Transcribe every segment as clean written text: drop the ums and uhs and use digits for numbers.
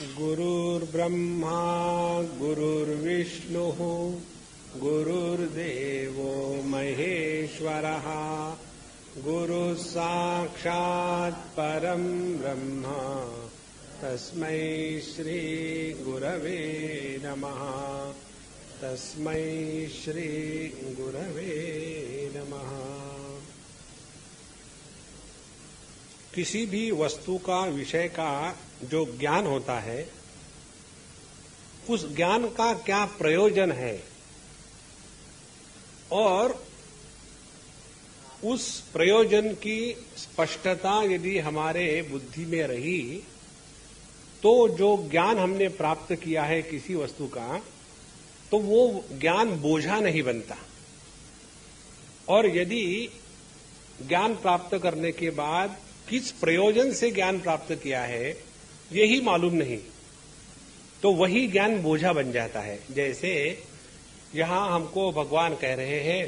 गुरुर्ब्रह्मा गुरुर्विष्णुः गुरुर्देवो महेश्वरः गुरुः साक्षात् परं ब्रह्म तस्मै श्री गुरवे नमः। तस्मै श्री गुरवे नमः। किसी भी वस्तु का विषय का जो ज्ञान होता है, उस ज्ञान का क्या प्रयोजन है और उस प्रयोजन की स्पष्टता यदि हमारे बुद्धि में रही तो जो ज्ञान हमने प्राप्त किया है किसी वस्तु का, तो वो ज्ञान बोझा नहीं बनता। और यदि ज्ञान प्राप्त करने के बाद किस प्रयोजन से ज्ञान प्राप्त किया है यही मालूम नहीं, तो वही ज्ञान बोझा बन जाता है। जैसे यहां हमको भगवान कह रहे हैं,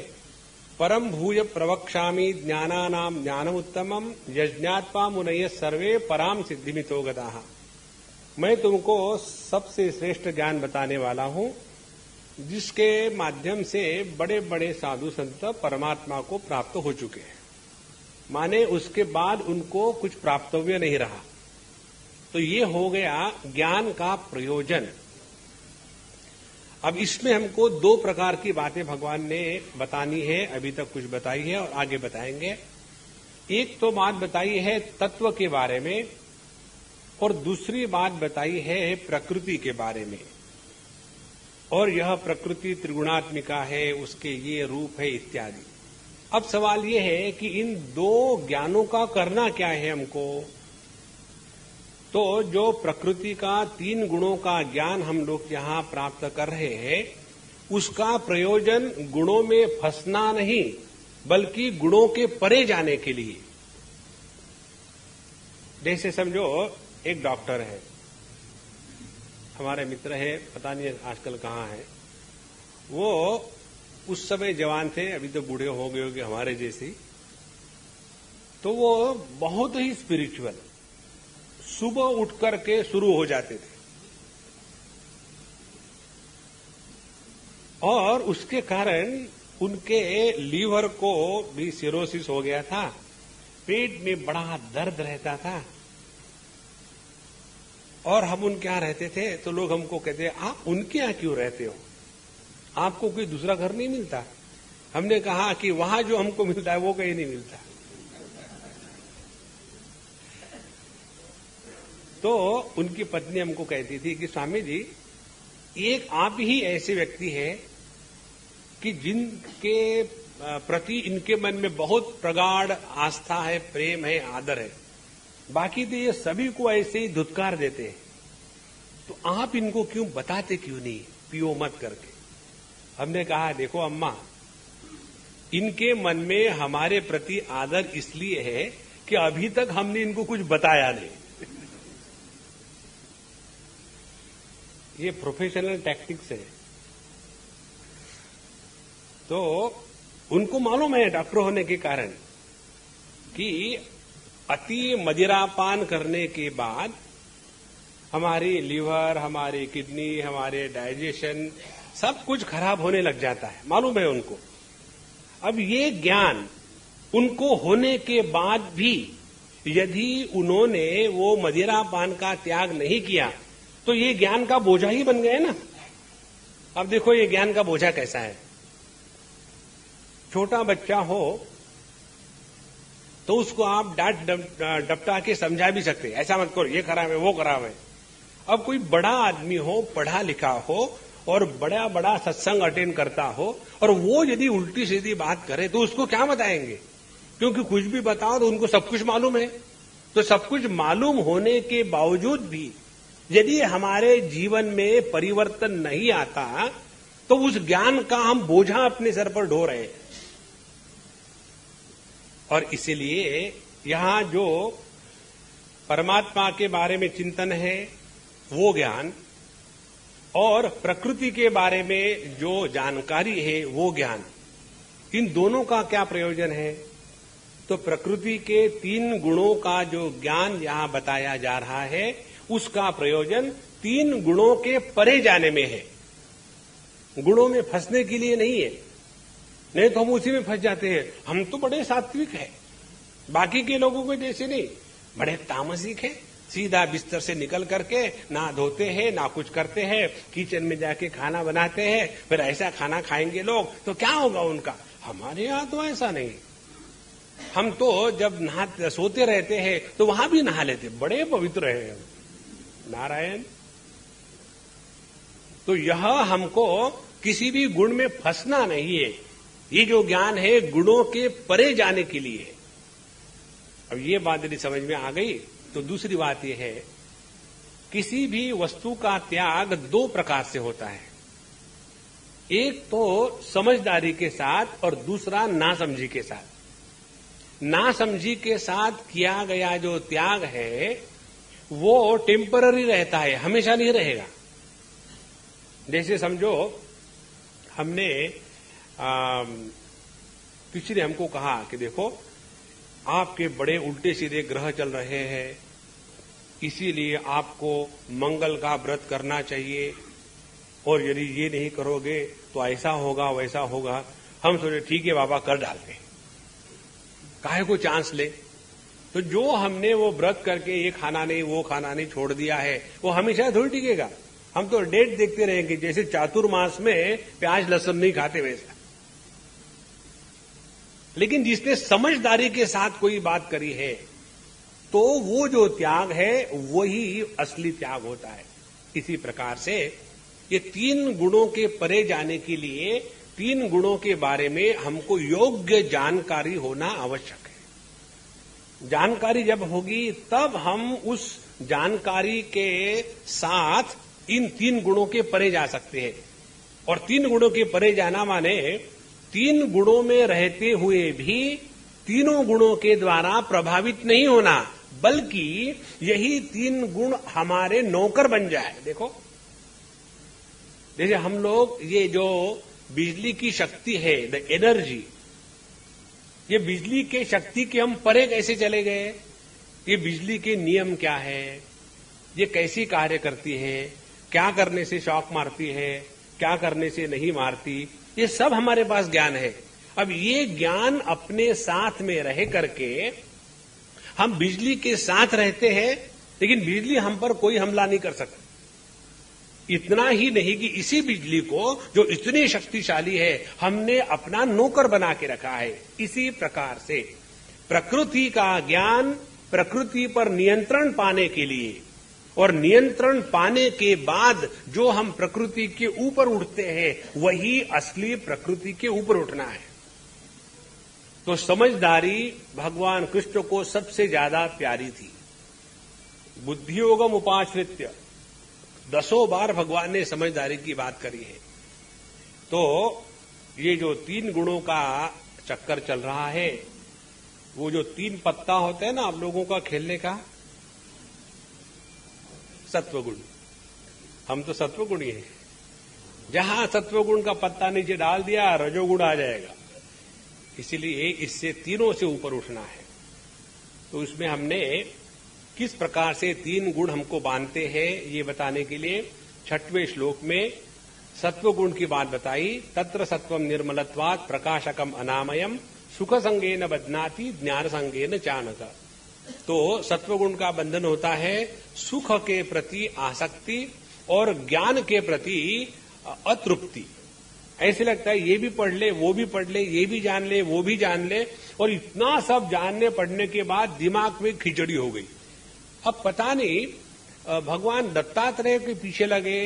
परम भूय प्रवक्ष्यामि ज्ञानानाम ज्ञानमुत्तमम यज्ञात्वा मुनयः सर्वे पराम सिद्धिमितो गताः। मैं तुमको सबसे श्रेष्ठ ज्ञान बताने वाला हूं, जिसके माध्यम से बड़े बड़े साधु संत परमात्मा को प्राप्त हो चुके हैं। माने उसके बाद उनको कुछ प्राप्तव्य नहीं रहा। तो ये हो गया ज्ञान का प्रयोजन। अब इसमें हमको दो प्रकार की बातें भगवान ने बतानी है, अभी तक कुछ बताई है और आगे बताएंगे। एक तो बात बताई है तत्व के बारे में और दूसरी बात बताई है प्रकृति के बारे में। और यह प्रकृति त्रिगुणात्मिका है, उसके ये रूप है इत्यादि। अब सवाल ये है कि इन दो ज्ञानों का करना क्या है हमको। तो जो प्रकृति का तीन गुणों का ज्ञान हम लोग यहां प्राप्त कर रहे हैं, उसका प्रयोजन गुणों में फंसना नहीं, बल्कि गुणों के परे जाने के लिए। जैसे समझो एक डॉक्टर है, हमारे मित्र है, पता नहीं आजकल कहां है। वो उस समय जवान थे, अभी तो बूढ़े हो गए होंगे हमारे जैसी। तो वो बहुत ही स्पिरिचुअल, सुबह उठ करके शुरू हो जाते थे और उसके कारण उनके लीवर को भी सिरोसिस हो गया था, पेट में बड़ा दर्द रहता था। और हम उनके यहां रहते थे तो लोग हमको कहते, आप उनके यहां क्यों रहते हो, आपको कोई दूसरा घर नहीं मिलता? हमने कहा कि वहां जो हमको मिलता है वो कहीं नहीं मिलता। तो उनकी पत्नी हमको कहती थी कि स्वामी जी, एक आप ही ऐसे व्यक्ति हैं कि जिनके प्रति इनके मन में बहुत प्रगाढ़ आस्था है, प्रेम है, आदर है। बाकी तो ये सभी को ऐसे ही धुतकार देते हैं, तो आप इनको क्यों बताते क्यों नहीं, पियो मत करके। हमने कहा, देखो अम्मा, इनके मन में हमारे प्रति आदर इसलिए है कि अभी तक हमने इनको कुछ बताया नहीं। ये प्रोफेशनल टैक्टिक्स है। तो उनको मालूम है डॉक्टर होने के कारण कि अति मदिरापान करने के बाद हमारी लीवर, हमारी किडनी, हमारे डाइजेशन सब कुछ खराब होने लग जाता है, मालूम है उनको। अब ये ज्ञान उनको होने के बाद भी यदि उन्होंने वो मदिरापान का त्याग नहीं किया तो ये ज्ञान का बोझा ही बन गए ना। अब देखो ये ज्ञान का बोझा कैसा है। छोटा बच्चा हो तो उसको आप डांट डपटा के समझा भी सकते, ऐसा मत करो, ये खराब है, वो खराब है। अब कोई बड़ा आदमी हो, पढ़ा लिखा हो और बड़ा बड़ा सत्संग अटेंड करता हो और वो यदि उल्टी सीधी बात करे तो उसको क्या बताएंगे, क्योंकि कुछ भी बताओ तो उनको सब कुछ मालूम है। तो सब कुछ मालूम होने के बावजूद भी यदि हमारे जीवन में परिवर्तन नहीं आता तो उस ज्ञान का हम बोझा अपने सर पर ढो रहे हैं। और इसीलिए यहां जो परमात्मा के बारे में चिंतन है वो ज्ञान और प्रकृति के बारे में जो जानकारी है वो ज्ञान, इन दोनों का क्या प्रयोजन है। तो प्रकृति के तीन गुणों का जो ज्ञान यहां बताया जा रहा है उसका प्रयोजन 3 गुणों के परे जाने में है, गुणों में फंसने के लिए नहीं है। नहीं तो हम उसी में फंस जाते हैं। हम तो बड़े सात्विक हैं, बाकी के लोगों के जैसे नहीं, बड़े तामसिक हैं, सीधा बिस्तर से निकल करके ना धोते हैं ना कुछ करते हैं, किचन में जाके खाना बनाते हैं, फिर ऐसा खाना खाएंगे लोग तो क्या होगा उनका। हमारे यहां तो ऐसा नहीं, हम तो जब सोते रहते हैं तो वहां भी नहा लेते, बड़े पवित्र हैं नारायण। तो यह हमको किसी भी गुण में फंसना नहीं है। ये जो ज्ञान है गुणों के परे जाने के लिए है। अब ये बात यदि समझ में आ गई तो दूसरी बात यह है, किसी भी वस्तु का त्याग 2 प्रकार से होता है। एक तो समझदारी के साथ और दूसरा नासमझी के साथ। नासमझी के साथ किया गया जो त्याग है वो टेम्पररी रहता है, हमेशा नहीं रहेगा। जैसे समझो हमने किसी ने हमको कहा कि देखो आपके बड़े उल्टे सीधे ग्रह चल रहे हैं, इसीलिए आपको मंगल का व्रत करना चाहिए, और यदि ये नहीं करोगे तो ऐसा होगा वैसा होगा। हम सोचे ठीक है बाबा कर डालते हैं, काहे को चांस ले। तो जो हमने वो व्रत करके ये खाना नहीं वो खाना नहीं छोड़ दिया है वो हमेशा थोड़ी टिकेगा। हम तो डेट देखते रहेंगे, जैसे चातुर्मास में प्याज लहसुन नहीं खाते वैसा। लेकिन जिसने समझदारी के साथ कोई बात करी है तो वो जो त्याग है वही असली त्याग होता है। इसी प्रकार से ये 3 गुणों के परे जाने के लिए 3 गुणों के बारे में हमको योग्य जानकारी होना आवश्यक है। जानकारी जब होगी तब हम उस जानकारी के साथ इन 3 गुणों के परे जा सकते हैं। और 3 गुणों के परे जाना माने 3 गुणों में रहते हुए भी तीनों गुणों के द्वारा प्रभावित नहीं होना, बल्कि यही 3 गुण हमारे नौकर बन जाए। देखो जैसे हम लोग ये जो बिजली की शक्ति है, द एनर्जी, ये बिजली के शक्ति के हम परे कैसे चले गए। ये बिजली के नियम क्या है, ये कैसी कार्य करती है, क्या करने से शॉक मारती है, क्या करने से नहीं मारती, ये सब हमारे पास ज्ञान है। अब ये ज्ञान अपने साथ में रह करके हम बिजली के साथ रहते हैं, लेकिन बिजली हम पर कोई हमला नहीं कर सकती। इतना ही नहीं कि इसी बिजली को जो इतनी शक्तिशाली है हमने अपना नौकर बना के रखा है। इसी प्रकार से प्रकृति का ज्ञान प्रकृति पर नियंत्रण पाने के लिए और नियंत्रण पाने के बाद जो हम प्रकृति के ऊपर उठते हैं वही असली प्रकृति के ऊपर उठना है। तो समझदारी भगवान कृष्ण को सबसे ज्यादा प्यारी थी। बुद्धियोगम उपाश्रित्य 10 बार भगवान ने समझदारी की बात करी है। तो ये जो 3 गुणों का चक्कर चल रहा है, वो जो 3 पत्ता होते हैं ना आप लोगों का खेलने का, सत्वगुण, हम तो सत्वगुणी हैं। जहां सत्वगुण का पत्ता नीचे डाल दिया रजोगुण आ जाएगा। इसीलिए इससे तीनों से ऊपर उठना है। तो इसमें हमने किस प्रकार से 3 गुण हमको बांधते हैं ये बताने के लिए 6वें श्लोक में सत्वगुण की बात बताई। तत्र सत्वम निर्मलत्वात् प्रकाशकम अनामयम सुख संगेन बध्नाति ज्ञान संगेन चानक। तो सत्वगुण का बंधन होता है सुख के प्रति आसक्ति और ज्ञान के प्रति अतृप्ति। ऐसे लगता है ये भी पढ़ ले वो भी पढ़ ले, ये भी जान ले वो भी जान ले, और इतना सब जानने पढ़ने के बाद दिमाग में खिचड़ी हो गई। अब पता नहीं भगवान दत्तात्रेय के पीछे लगे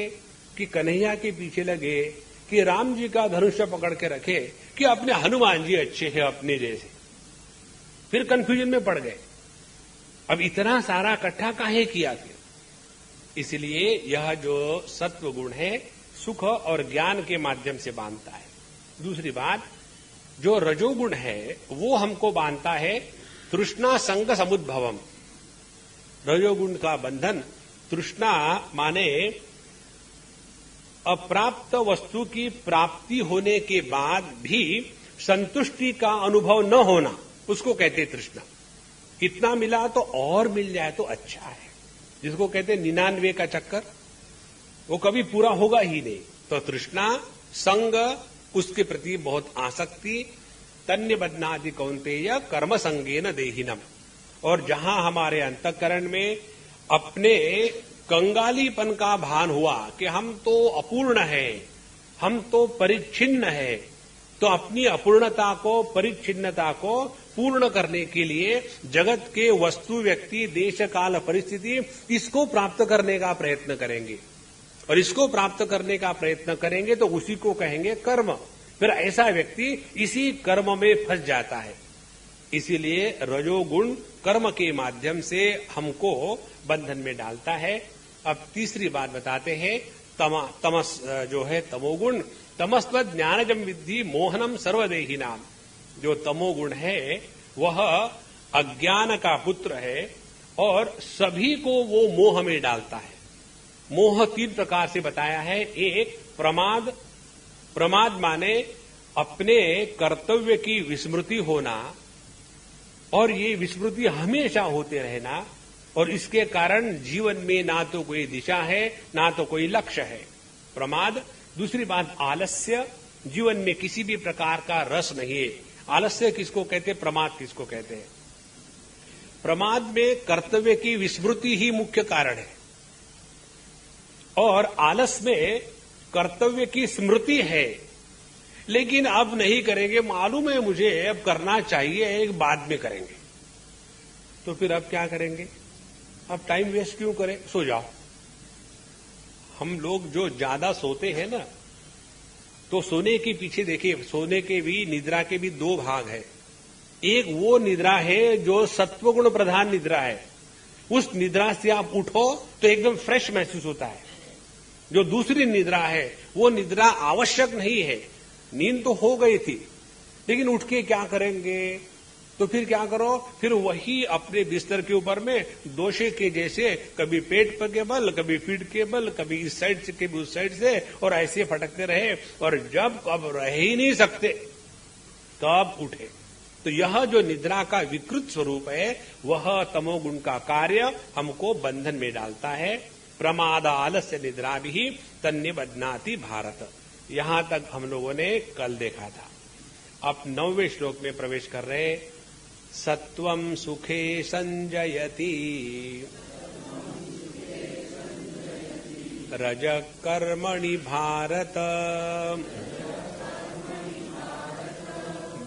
कि कन्हैया के पीछे लगे कि राम जी का धनुष्य पकड़ के रखे कि अपने हनुमान जी अच्छे हैं अपने जैसे। फिर कंफ्यूजन में पड़ गए। अब इतना सारा इकट्ठा काहे किया फिर? इसलिए यह जो सत्व गुण है सुख और ज्ञान के माध्यम से बांधता है। दूसरी बात, जो रजोगुण है वो हमको बांधता है तृष्णा संग समुद्भवम। रजोगुण का बंधन, तृष्णा माने अप्राप्त वस्तु की प्राप्ति होने के बाद भी संतुष्टि का अनुभव न होना, उसको कहते तृष्णा। इतना मिला तो और मिल जाए तो अच्छा है, जिसको कहते हैं 99 का चक्कर, वो कभी पूरा होगा ही नहीं। तो तृष्णा, संग, उसके प्रति बहुत आसक्ति, तन्य बदनादि कौन्तेय कर्म संगेन देहिनम। और जहां हमारे अंतःकरण में अपने कंगालीपन का भान हुआ कि हम तो अपूर्ण है, हम तो परिच्छिन्न है, तो अपनी अपूर्णता को, परिच्छिन्नता को पूर्ण करने के लिए जगत के वस्तु, व्यक्ति, देश, काल, परिस्थिति, इसको प्राप्त करने का प्रयत्न करेंगे। और इसको प्राप्त करने का प्रयत्न करेंगे तो उसी को कहेंगे कर्म। फिर ऐसा व्यक्ति इसी कर्म में फंस जाता है। इसीलिए रजोगुण कर्म के माध्यम से हमको बंधन में डालता है। अब तीसरी बात बताते हैं, तमस जो है तमोगुण, तमस्व ज्ञानजम विद्धि मोहनम सर्वदेही नाम। जो तमोगुण है वह अज्ञान का पुत्र है और सभी को वो मोह में डालता है। मोह 3 प्रकार से बताया है। एक प्रमाद, प्रमाद माने अपने कर्तव्य की विस्मृति होना, और ये विस्मृति हमेशा होते रहना, और इसके कारण जीवन में ना तो कोई दिशा है ना तो कोई लक्ष्य है, प्रमाद। दूसरी बात आलस्य, जीवन में किसी भी प्रकार का रस नहीं है। आलस्य किसको कहते हैं, प्रमाद किसको कहते हैं। प्रमाद में कर्तव्य की विस्मृति ही मुख्य कारण है, और आलस में कर्तव्य की स्मृति है लेकिन अब नहीं करेंगे, मालूम है मुझे अब करना चाहिए, एक बाद में करेंगे। तो फिर अब क्या करेंगे, अब टाइम वेस्ट क्यों करें, सो जाओ। हम लोग जो ज्यादा सोते हैं ना, तो सोने के पीछे देखिए, सोने के भी, निद्रा के भी 2 भाग है। एक वो निद्रा है जो सत्वगुण प्रधान निद्रा है, उस निद्रा से आप उठो तो एकदम फ्रेश महसूस होता है। जो दूसरी निद्रा है वो निद्रा आवश्यक नहीं है, नींद तो हो गई थी लेकिन उठ के क्या करेंगे, तो फिर क्या करो, फिर वही अपने बिस्तर के ऊपर में दोषे के जैसे कभी पेट पर के बल, कभी पीठ के बल, कभी इस साइड से कभी उस साइड से, और ऐसे फटकते रहे, और जब अब रह ही नहीं सकते तब उठे। तो यह जो निद्रा का विकृत स्वरूप है वह तमोगुण का कार्य हमको बंधन में डालता है। प्रमाद आलस्य निद्रा भी तन्य बदनाति भारत। यहां तक हम लोगों ने कल देखा था। अब 9वें श्लोक में प्रवेश कर रहे। सत्वं सुखे संजयति रज कर्मणि भारत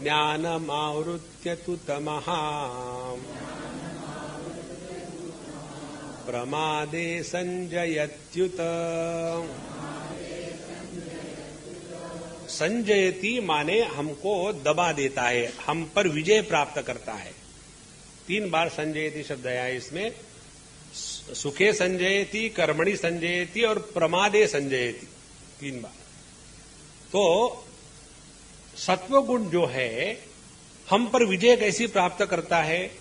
ज्ञानमावृत्य तु तमः प्रमादे संजयत्युत। संजयति माने हमको दबा देता है, हम पर विजय प्राप्त करता है। 3 बार संजयति शब्द आया इसमें, सुखे संजयति, कर्मणि संजयति और प्रमादे संजयति, 3 बार। तो सत्वगुण जो है हम पर विजय कैसी प्राप्त करता है,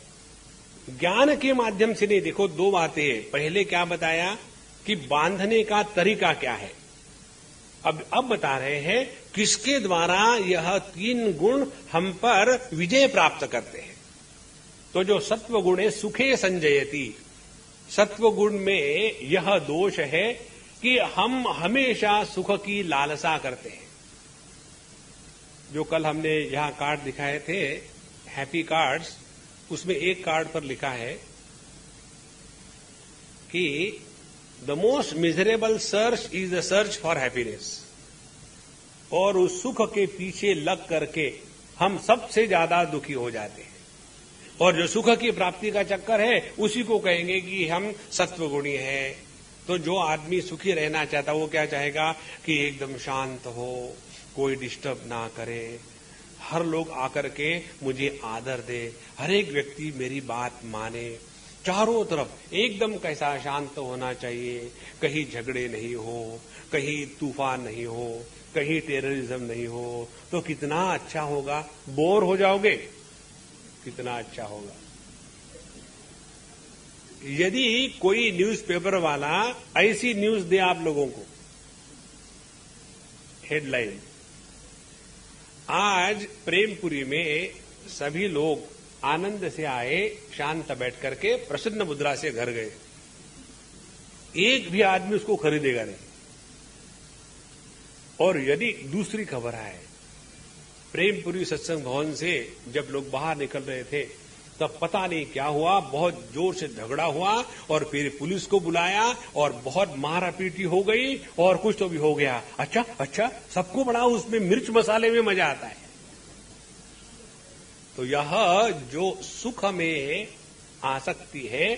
ज्ञान के माध्यम से नहीं। देखो 2 बातें, पहले क्या बताया कि बांधने का तरीका क्या है, अब बता रहे हैं किसके द्वारा यह 3 गुण हम पर विजय प्राप्त करते हैं। तो जो सत्व गुण है, सुखे संजयति, सत्व गुण में यह दोष है कि हम हमेशा सुख की लालसा करते हैं। जो कल हमने यहां कार्ड दिखाए थे, हैप्पी कार्ड्स, उसमें एक कार्ड पर लिखा है कि the most miserable search is the search for happiness. और उस सुख के पीछे लग करके हम सबसे ज्यादा दुखी हो जाते हैं, और जो सुख की प्राप्ति का चक्कर है उसी को कहेंगे कि हम सत्वगुणी हैं। तो जो आदमी सुखी रहना चाहता वो क्या चाहेगा कि एकदम शांत हो, कोई डिस्टर्ब ना करे, हर लोग आकर के मुझे आदर दे, हर एक व्यक्ति मेरी बात माने, चारों तरफ एकदम कैसा शांत होना चाहिए, कहीं झगड़े नहीं हो, कहीं तूफान नहीं हो, कहीं टेररिज्म नहीं हो, तो कितना अच्छा होगा। बोर हो जाओगे, कितना अच्छा होगा। यदि कोई न्यूज़पेपर वाला ऐसी न्यूज दे आप लोगों को, हेडलाइन, आज प्रेमपुरी में सभी लोग आनंद से आए, शांत बैठ करके प्रसन्न मुद्रा से घर गए, एक भी आदमी उसको खरीदेगा नहीं। और यदि दूसरी खबर आए, प्रेमपुरी सत्संग भवन से जब लोग बाहर निकल रहे थे तब पता नहीं क्या हुआ, बहुत जोर से झगड़ा हुआ और फिर पुलिस को बुलाया और बहुत मारापीटी हो गई और कुछ तो भी हो गया। अच्छा, सबको बड़ा उसमें मिर्च मसाले में मजा आता है। तो यह जो सुख में आसक्ति है,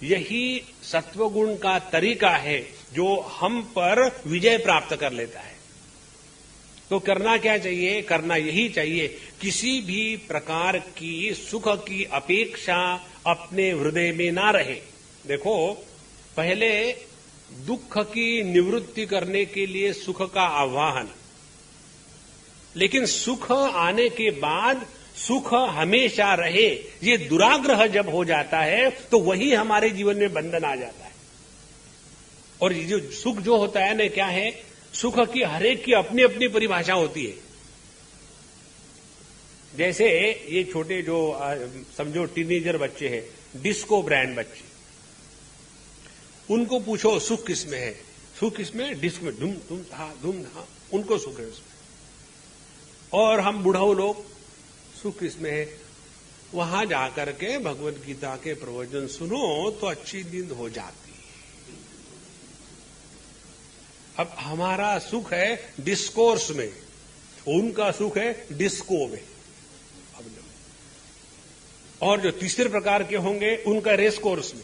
यही सत्वगुण का तरीका है जो हम पर विजय प्राप्त कर लेता है। तो करना क्या चाहिए? करना यही चाहिए, किसी भी प्रकार की सुख की अपेक्षा अपने हृदय में ना रहे। देखो, पहले दुख की निवृत्ति करने के लिए सुख का आह्वान, लेकिन सुख आने के बाद सुख हमेशा रहे, ये दुराग्रह जब हो जाता है तो वही हमारे जीवन में बंधन आ जाता है। और ये जो सुख जो होता है ना, क्या है? सुख की हरेक की अपनी अपनी परिभाषा होती है। जैसे ये छोटे जो समझो टीनेजर बच्चे हैं, डिस्को ब्रांड बच्चे, उनको पूछो सुख किसमें है? सुख किसमें? डिस्क में, धूम धूम था, उनको सुख है उसमें। और हम बुढ़ाऊ लोग, सुख किसमें है? वहां जाकर के भगवत गीता के प्रवचन सुनो तो अच्छी नींद हो जाती। अब हमारा सुख है डिस्कोर्स में, उनका सुख है डिस्को में। और जो तीसरे प्रकार के होंगे उनका रेस कोर्स में।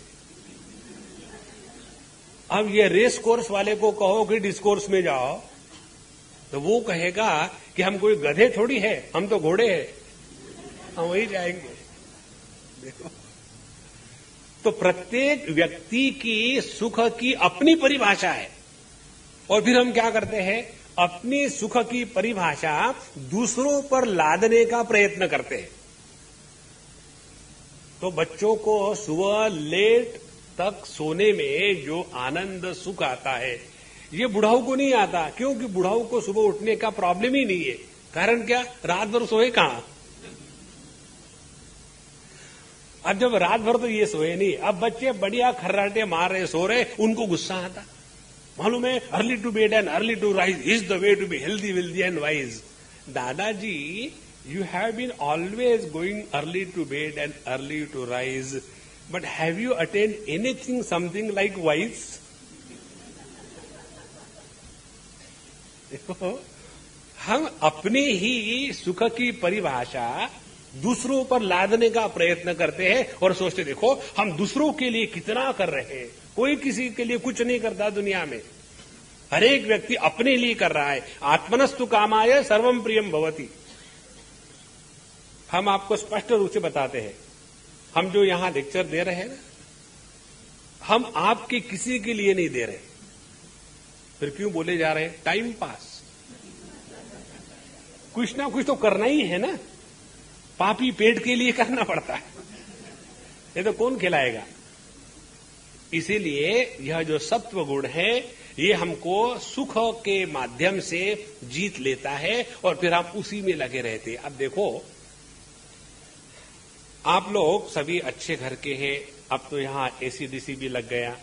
अब ये रेस कोर्स वाले को कहो कि डिस्कोर्स में जाओ तो वो कहेगा कि हम कोई गधे थोड़ी है, हम तो घोड़े हैं, हम वही जाएंगे। देखो, तो प्रत्येक व्यक्ति की सुख की अपनी परिभाषा है। और फिर हम क्या करते हैं? अपनी सुख की परिभाषा दूसरों पर लादने का प्रयत्न करते हैं। तो बच्चों को सुबह लेट तक सोने में जो आनंद सुख आता है, ये बुढ़ाऊ को नहीं आता। क्योंकि बुढ़ाऊ को सुबह उठने का प्रॉब्लम ही नहीं है। कारण क्या? रात भर सोए कहां। अब जब रात भर तो ये सोए नहीं, अब बच्चे बढ़िया खर्राटे मार रहे, सो रहे, उनको गुस्सा आता। मालूम है, early to bed and early to rise is the way to be healthy, wealthy and wise. दादाजी, you have been always going early to bed and early to rise, but have you attend anything something like wise? देखो, हम अपनी ही सुख की परिभाषा दूसरों पर लादने का प्रयत्न करते हैं और सोचते देखो हम दूसरों के लिए कितना कर रहे हैं। कोई किसी के लिए कुछ नहीं करता दुनिया में, हर एक व्यक्ति अपने लिए कर रहा है। आत्मनस्तु कामाय सर्वम प्रियम भवति। हम आपको स्पष्ट रूप से बताते हैं, हम जो यहां लेक्चर दे रहे हैं ना, हम आपके किसी के लिए नहीं दे रहे। फिर क्यों बोले जा रहे हैं? Time pass. कुछ ना कुछ तो करना ही है ना, पापी पेट के लिए करना पड़ता है, ये तो कौन खिलाएगा। इसीलिए यह जो सत्व गुण है, ये हमको सुख के माध्यम से जीत लेता है और फिर हम उसी में लगे रहते हैं। अब देखो, आप लोग सभी अच्छे घर के हैं, अब तो यहां एसी-डीसी भी लग गया।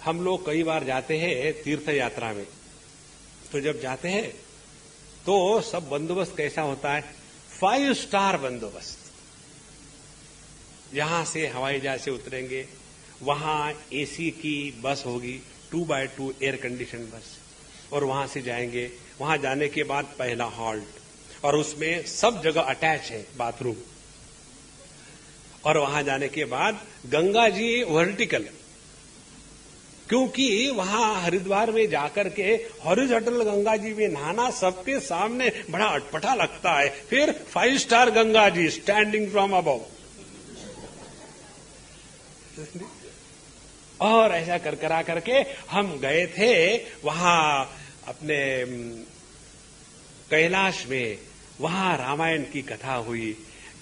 हम लोग कई बार जाते हैं तीर्थ यात्रा में, तो जब जाते हैं तो सब बंदोबस्त कैसा होता है? 5 स्टार बंदोबस्त। यहां से हवाई जहाज से उतरेंगे, वहां एसी की बस होगी, 2x2 एयर कंडीशन बस, और वहां से जाएंगे। वहां जाने के बाद पहला हॉल्ट, और उसमें सब जगह अटैच है बाथरूम। और वहां जाने के बाद गंगा जी वर्टिकल, क्योंकि वहां हरिद्वार में जाकर के हॉरिजॉन्टल गंगा जी में नहाना सबके सामने बड़ा अटपटा लगता है। फिर 5 star Ganga ji standing from above, और ऐसा कर करा करके हम गए थे वहां अपने कैलाश में। वहां रामायण की कथा हुई।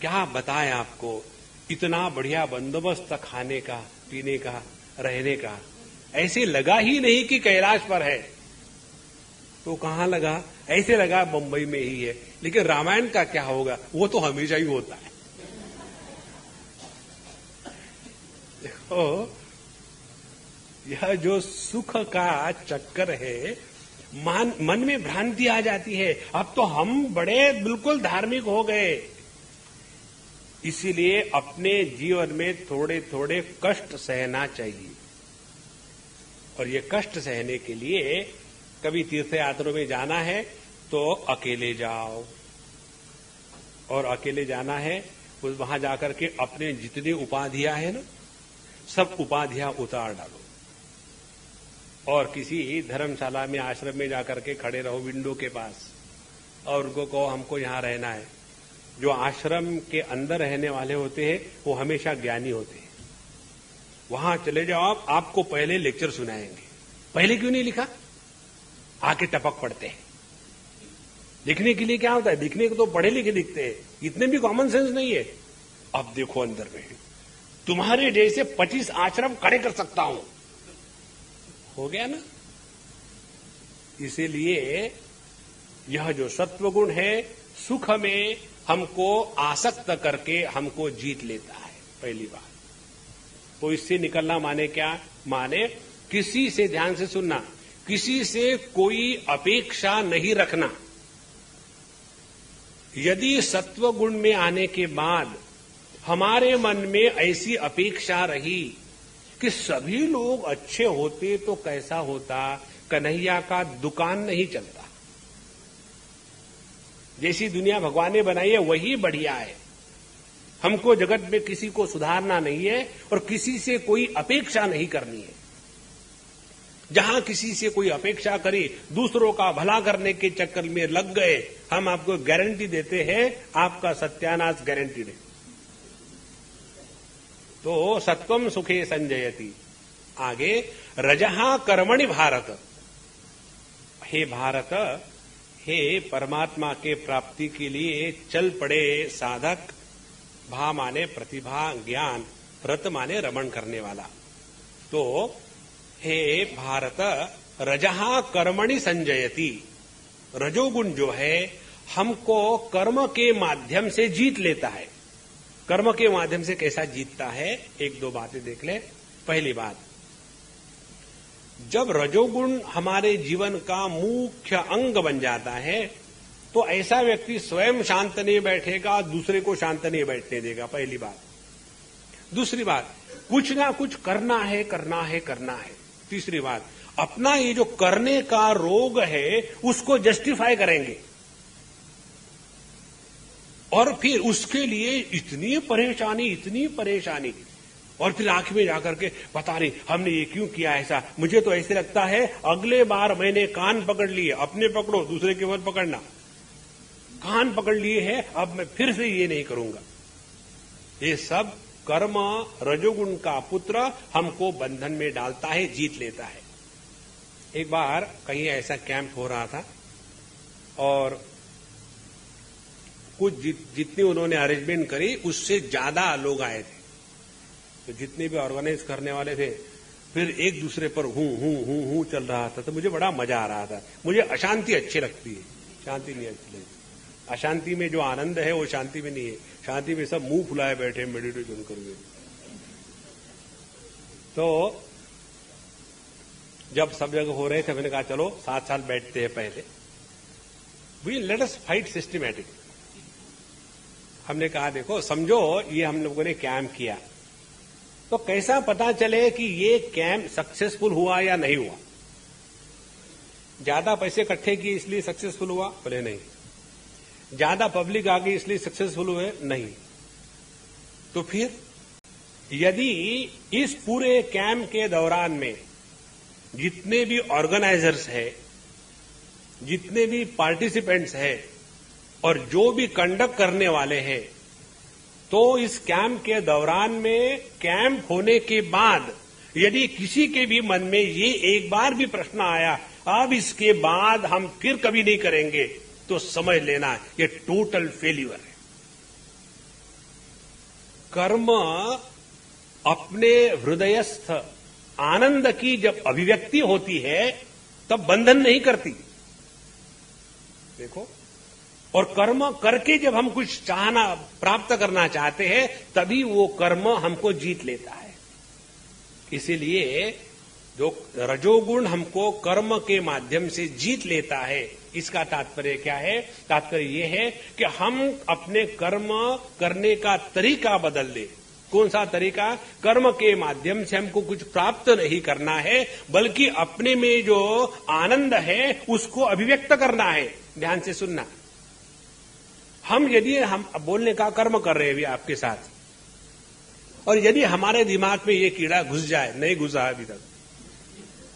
क्या बताएं आपको, इतना बढ़िया बंदोबस्त खाने का, पीने का, रहने का। ऐसे लगा ही नहीं कि कैलाश पर है, तो कहां लगा? ऐसे लगा बंबई में ही है। लेकिन रामायण का क्या होगा? वो तो हमेशा ही होता है। देखो, यह जो सुख का चक्कर है, मन में भ्रांति आ जाती है, अब तो हम बड़े बिल्कुल धार्मिक हो गए। इसीलिए अपने जीवन में थोड़े थोड़े कष्ट सहना चाहिए। और ये कष्ट सहने के लिए कभी तीर्थ यात्रा में जाना है तो अकेले जाओ, और अकेले जाना है उस वहां जाकर के अपने जितनी उपाधियां हैं ना, सब उपाधियां उतार डालो, और किसी धर्मशाला में आश्रम में जाकर के खड़े रहो विंडो के पास, और उनको कहो हमको यहां रहना है। जो आश्रम के अंदर रहने वाले होते हैं वो हमेशा ज्ञानी होते हैं। वहां चले जाओ आप, आपको पहले लेक्चर सुनाएंगे। पहले क्यों नहीं लिखा? आके टपक पड़ते हैं। लिखने के लिए क्या होता है? लिखने को तो पढ़े लिखे लिखते हैं, इतने भी कॉमन सेंस नहीं है। अब देखो अंदर में तुम्हारे जैसे 25 आश्रम खड़े कर सकता हूं, हो गया ना। इसीलिए यह जो सत्वगुण है, सुख में हमको आसक्त करके हमको जीत लेता है, पहली बात। तो इससे निकलना माने क्या? माने किसी से, ध्यान से सुनना, किसी से कोई अपेक्षा नहीं रखना। यदि सत्व गुण में आने के बाद हमारे मन में ऐसी अपेक्षा रही कि सभी लोग अच्छे होते तो कैसा होता, कन्हैया का दुकान नहीं चलता, जैसी दुनिया भगवान ने बनाई है वही बढ़िया है, हमको जगत में किसी को सुधारना नहीं है और किसी से कोई अपेक्षा नहीं करनी है। जहां किसी से कोई अपेक्षा करी, दूसरों का भला करने के चक्कर में लग गए, हम आपको गारंटी देते हैं आपका सत्यानाश गारंटीड है। तो सत्वम सुखे संजयति। आगे रजहा कर्मणि भारत। हे भारत, हे परमात्मा के प्राप्ति के लिए चल पड़े साधक। भा माने प्रतिभा, ज्ञान, रत माने रमण करने वाला। तो हे भारत, रजहा कर्मणि संजयति। रजोगुण जो है हमको कर्म के माध्यम से जीत लेता है। कर्म के माध्यम से कैसा जीतता है, एक दो बातें देख ले। पहली बात, जब रजोगुण हमारे जीवन का मुख्य अंग बन जाता है तो ऐसा व्यक्ति स्वयं शांत नहीं बैठेगा, दूसरे को शांत नहीं बैठने देगा, पहली बात। दूसरी बात, कुछ ना कुछ करना है, करना है, करना है। तीसरी बात, अपना ये जो करने का रोग है उसको जस्टिफाई करेंगे, और फिर उसके लिए इतनी परेशानी, और फिर आंख में जाकर के पता नहीं हमने ये क्यों किया ऐसा, मुझे तो ऐसे लगता है अगले बार मैंने कान पकड़ लिए, अपने पकड़ो दूसरे के मत पकड़ना, कान पकड़ लिए हैं, अब मैं फिर से ये नहीं करूंगा। ये सब कर्म, रजोगुण का पुत्र हमको बंधन में डालता है, जीत लेता है। एक बार कहीं ऐसा कैंप हो रहा था और कुछ जितनी उन्होंने अरेंजमेंट करी उससे ज्यादा लोग आए थे, तो जितने भी ऑर्गेनाइज करने वाले थे फिर एक दूसरे पर हूं चल रहा था। तो मुझे बड़ा मजा आ रहा था। मुझे अशांति अच्छी लगती है, शांति नहीं अच्छी लगती। अशांति में जो आनंद है वो शांति में नहीं है। शांति में सब मुंह फुलाए बैठे मेडिटेशन करके। तो जब सब जगह हो रहे थे मैंने कहा चलो 7 साल बैठते हैं पहले, we let us fight systematic. हमने कहा देखो समझो ये हम लोगों ने कैंप किया, तो कैसा पता चले कि ये कैंप सक्सेसफुल हुआ या नहीं हुआ। ज्यादा पैसे इकट्ठे किए इसलिए सक्सेसफुल हुआ? बोले नहीं। ज्यादा पब्लिक आ गई इसलिए सक्सेसफुल हुए? नहीं। तो फिर यदि इस पूरे कैंप के दौरान में जितने भी ऑर्गेनाइजर्स हैं, जितने भी पार्टिसिपेंट्स हैं और जो भी कंडक्ट करने वाले हैं, तो इस कैंप के दौरान में, कैंप होने के बाद यदि किसी के भी मन में ये एक बार भी प्रश्न आया अब इसके बाद हम फिर कभी नहीं करेंगे, तो समझ लेना ये टोटल फेल्यूर है। कर्म अपने हृदयस्थ आनंद की जब अभिव्यक्ति होती है तब बंधन नहीं करती। देखो, और कर्म करके जब हम कुछ चाहना, प्राप्त करना चाहते हैं, तभी वो कर्म हमको जीत लेता है। इसीलिए जो रजोगुण हमको कर्म के माध्यम से जीत लेता है, इसका तात्पर्य क्या है? तात्पर्य यह है कि हम अपने कर्म करने का तरीका बदल ले। कौन सा तरीका? कर्म के माध्यम से हमको कुछ प्राप्त नहीं करना है, बल्कि अपने में जो आनंद है उसको अभिव्यक्त करना है। ध्यान से सुनना। हम बोलने का कर्म कर रहे हैं अभी आपके साथ, और यदि हमारे दिमाग में ये कीड़ा घुस जाए, नहीं घुसा अभी तक,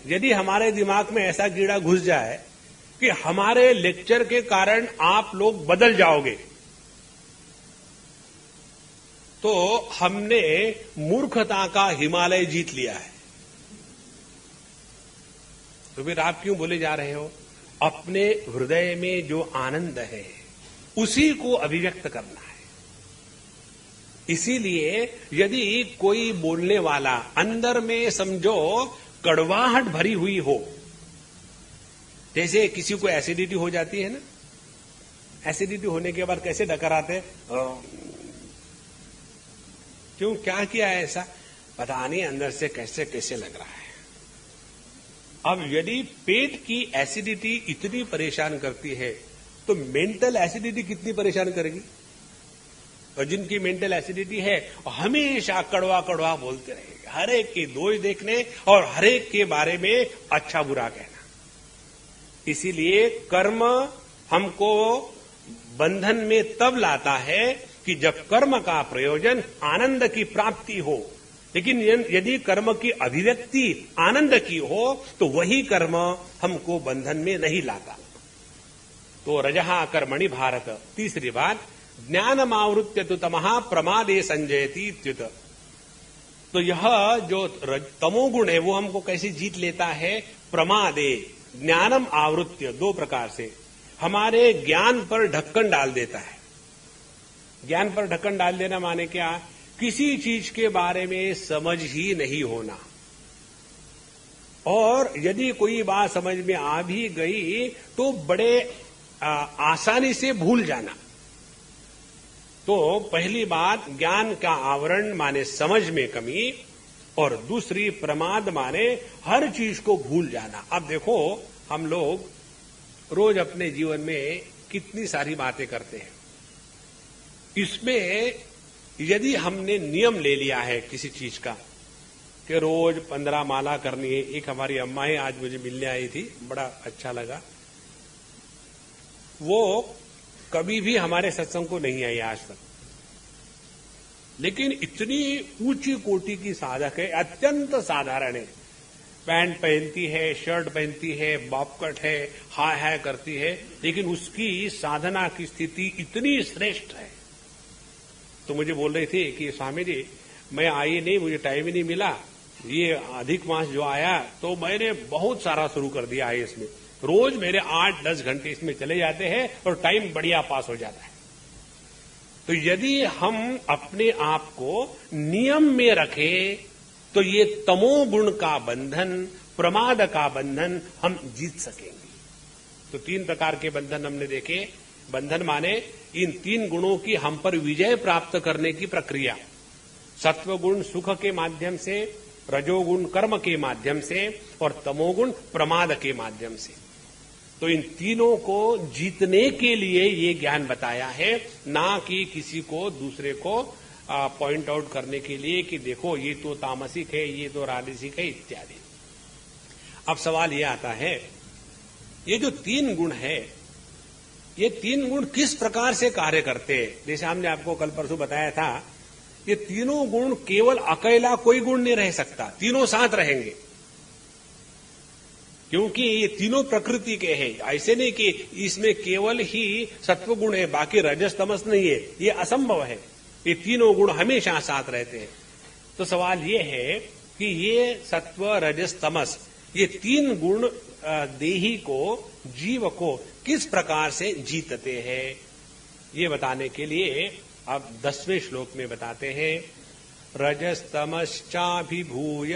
यदि हमारे दिमाग में ऐसा कीड़ा घुस जाए कि हमारे लेक्चर के कारण आप लोग बदल जाओगे, तो हमने मूर्खता का हिमालय जीत लिया है। तो फिर आप क्यों बोले जा रहे हो? अपने हृदय में जो आनंद है उसी को अभिव्यक्त करना है। इसीलिए यदि कोई बोलने वाला अंदर में समझो कड़वाहट भरी हुई हो, जैसे किसी को एसिडिटी हो जाती है ना, एसिडिटी होने के बाद कैसे डकर आते, क्यों, क्या किया है ऐसा, पता नहीं अंदर से कैसे कैसे लग रहा है। अब यदि पेट की एसिडिटी इतनी परेशान करती है तो मेंटल एसिडिटी कितनी परेशान करेगी। और जिनकी मेंटल एसिडिटी है हमेशा कड़वा कड़वा बोलते रहेंगे, हर एक के दोष देखने और हर एक के बारे में अच्छा बुरा कहना। इसीलिए कर्म हमको बंधन में तब लाता है कि जब कर्म का प्रयोजन आनंद की प्राप्ति हो, लेकिन यदि कर्म की अभिव्यक्ति आनंद की हो तो वही कर्म हमको बंधन में नहीं लाता। तो रजहा कर्मणि भारत। तीसरी बात, ज्ञानमावृत्य तु तमः प्रमादे संजयति इत्युत। तो यह जो तमोगुण है वो हमको कैसे जीत लेता है? प्रमादे, ज्ञानम आवृत्य, दो प्रकार से हमारे ज्ञान पर ढक्कन डाल देता है। ज्ञान पर ढक्कन डाल देना माने क्या? किसी चीज के बारे में समझ ही नहीं होना, और यदि कोई बात समझ में आ भी गई तो बड़े आसानी से भूल जाना। तो पहली बात ज्ञान का आवरण माने समझ में कमी, और दूसरी प्रमाद माने हर चीज को भूल जाना। अब देखो हम लोग रोज अपने जीवन में कितनी सारी बातें करते हैं, इसमें यदि हमने नियम ले लिया है किसी चीज का कि रोज 15 माला करनी है। एक हमारी अम्मा है, आज मुझे मिलने आई थी, बड़ा अच्छा लगा। वो कभी भी हमारे सत्संग को नहीं आई आज तक, लेकिन इतनी ऊंची कोटि की साधक है, अत्यंत साधारण है। पैंट पहनती है, शर्ट पहनती है, बॉबकट है, हाय हाय करती है, लेकिन उसकी साधना की स्थिति इतनी श्रेष्ठ है। तो मुझे बोल रही थी कि स्वामी जी मैं आई नहीं, मुझे टाइम ही नहीं मिला, ये अधिक मास जो आया तो मैंने बहुत सारा शुरू कर दिया है। इसमें रोज मेरे 8-10 घंटे इसमें चले जाते हैं और टाइम बढ़िया पास हो जाता है। तो यदि हम अपने आप को नियम में रखें तो ये तमोगुण का बंधन, प्रमाद का बंधन हम जीत सकेंगे। तो 3 प्रकार के बंधन हमने देखे। बंधन माने इन 3 गुणों की हम पर विजय प्राप्त करने की प्रक्रिया। सत्वगुण सुख के माध्यम से, रजोगुण कर्म के माध्यम से, और तमोगुण प्रमाद के माध्यम से। तो इन तीनों को जीतने के लिए ये ज्ञान बताया है, ना कि किसी को दूसरे को पॉइंट आउट करने के लिए कि देखो ये तो तामसिक है, ये तो राजसिक है इत्यादि। अब सवाल ये आता है, ये जो 3 गुण है, ये 3 गुण किस प्रकार से कार्य करते हैं? जैसे हमने आपको कल परसों बताया था, ये तीनों गुण केवल अकेला कोई गुण नहीं रह सकता, तीनों साथ रहेंगे, क्योंकि ये तीनों प्रकृति के हैं। ऐसे नहीं कि इसमें केवल ही सत्व गुण है, बाकी रजस तमस नहीं है, ये असंभव है। ये तीनों गुण हमेशा साथ रहते हैं। तो सवाल ये है कि ये सत्व रजस तमस, ये 3 गुण देही को, जीव को किस प्रकार से जीतते हैं, ये बताने के लिए अब 10वें श्लोक में बताते हैं। रजस्तमश्चाभिभूय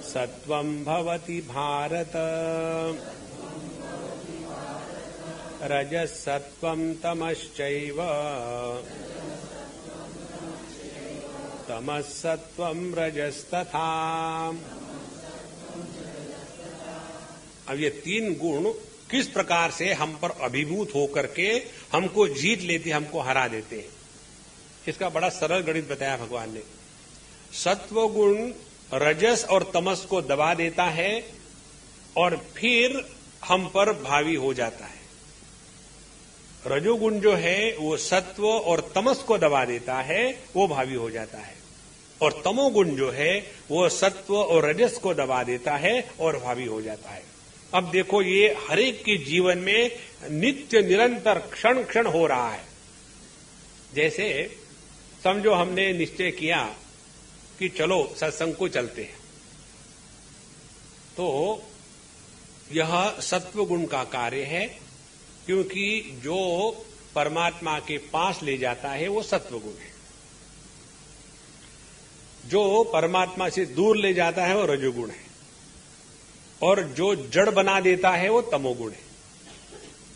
सत्वं भवति भारत, रजसत्वं तमश्चैव तमः सत्वं रजस्तथा। अब ये तीन गुण किस प्रकार से हम पर अभिभूत होकर के हमको जीत लेते, हमको हरा देते हैं, इसका बड़ा सरल गणित बताया भगवान ने। सत्व गुण रजस और तमस को दबा देता है और फिर हम पर भावी हो जाता है। रजोगुण जो है वो सत्व और तमस को दबा देता है, वो भावी हो जाता है, और तमोगुण जो है वो सत्व और रजस को दबा देता है और भावी हो जाता है। अब देखो ये हरेक के जीवन में नित्य निरंतर क्षण क्षण हो रहा है। जैसे समझो हमने निश्चय किया कि चलो सत्संग को चलते हैं, तो यह सत्व गुण का कार्य है, क्योंकि जो परमात्मा के पास ले जाता है वो सत्व गुण है, जो परमात्मा से दूर ले जाता है वो रजोगुण है, और जो जड़ बना देता है वो तमोगुण है।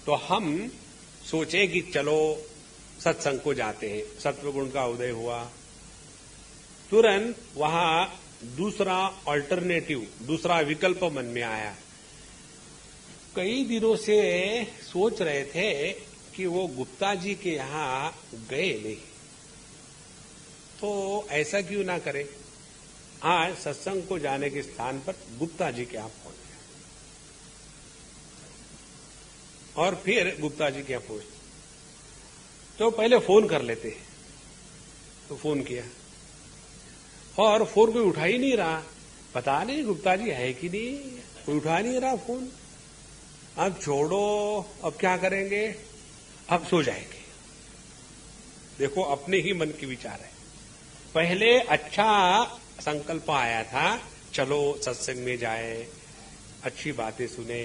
तो हम सोचे कि चलो सत्संग को जाते हैं, सत्वगुण का उदय हुआ, तुरंत वहां दूसरा अल्टरनेटिव, दूसरा विकल्प मन में आया। कई दिनों से सोच रहे थे कि वो गुप्ता जी के यहां गए नहीं, तो ऐसा क्यों ना करें, आज सत्संग को जाने के स्थान पर गुप्ता जी के यहां पहुंच गए, और फिर गुप्ता जी के यहां पहुंच तो पहले फोन कर लेते हैं। तो फोन किया और फोन कोई उठा ही नहीं रहा, पता नहीं गुप्ता जी है कि नहीं, कोई उठा नहीं रहा फोन। अब छोड़ो, अब क्या करेंगे, अब सो जाएंगे। देखो अपने ही मन के विचार है। पहले अच्छा संकल्प आया था, चलो सत्संग में जाए, अच्छी बातें सुने,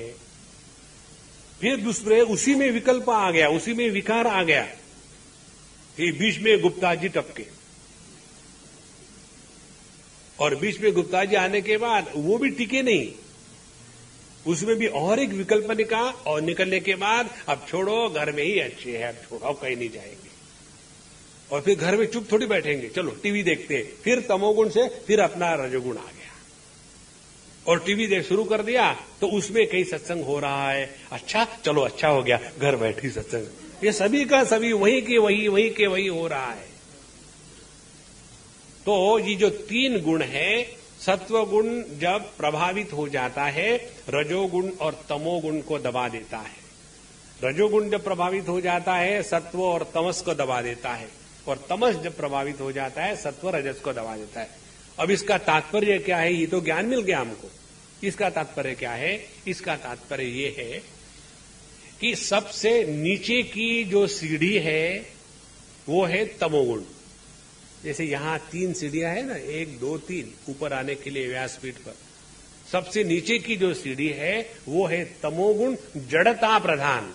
फिर दूसरे उसी में विकल्प आ गया, उसी में विकार आ गया, फिर बीच में गुप्ता जी टपके, और बीच में गुप्ता जी आने के बाद वो भी टिके नहीं, उसमें भी और एक विकल्प निकाला, और निकलने के बाद अब छोड़ो घर में ही अच्छे है, अब छोड़ो कहीं नहीं जाएंगे, और फिर घर में चुप थोड़ी बैठेंगे, चलो टीवी देखते हैं। फिर तमोगुण से फिर अपना रजोगुण आ गया, और टीवी देख शुरू कर दिया तो उसमें कहीं सत्संग हो रहा है, अच्छा चलो अच्छा हो गया, घर बैठी सत्संग, ये सभी का सभी वही के वही हो रहा है। तो ये जो तीन गुण है, सत्व गुण जब प्रभावित हो जाता है रजोगुण और तमोगुण को दबा देता है, रजोगुण जब प्रभावित हो जाता है सत्व और तमस को दबा देता है, और तमस जब प्रभावित हो जाता है सत्व रजस को दबा देता है। अब इसका तात्पर्य क्या है, ये तो ज्ञान मिल गया हमको, इसका तात्पर्य क्या है, इसका तात्पर्य ये है कि सबसे नीचे की जो सीढ़ी है वो है तमोगुण। जैसे यहां 3 सीढ़ियां है ना, 1 2 3, ऊपर आने के लिए व्यासपीठ पर सबसे नीचे की जो सीढ़ी है वो है तमोगुण, जड़ता प्रधान।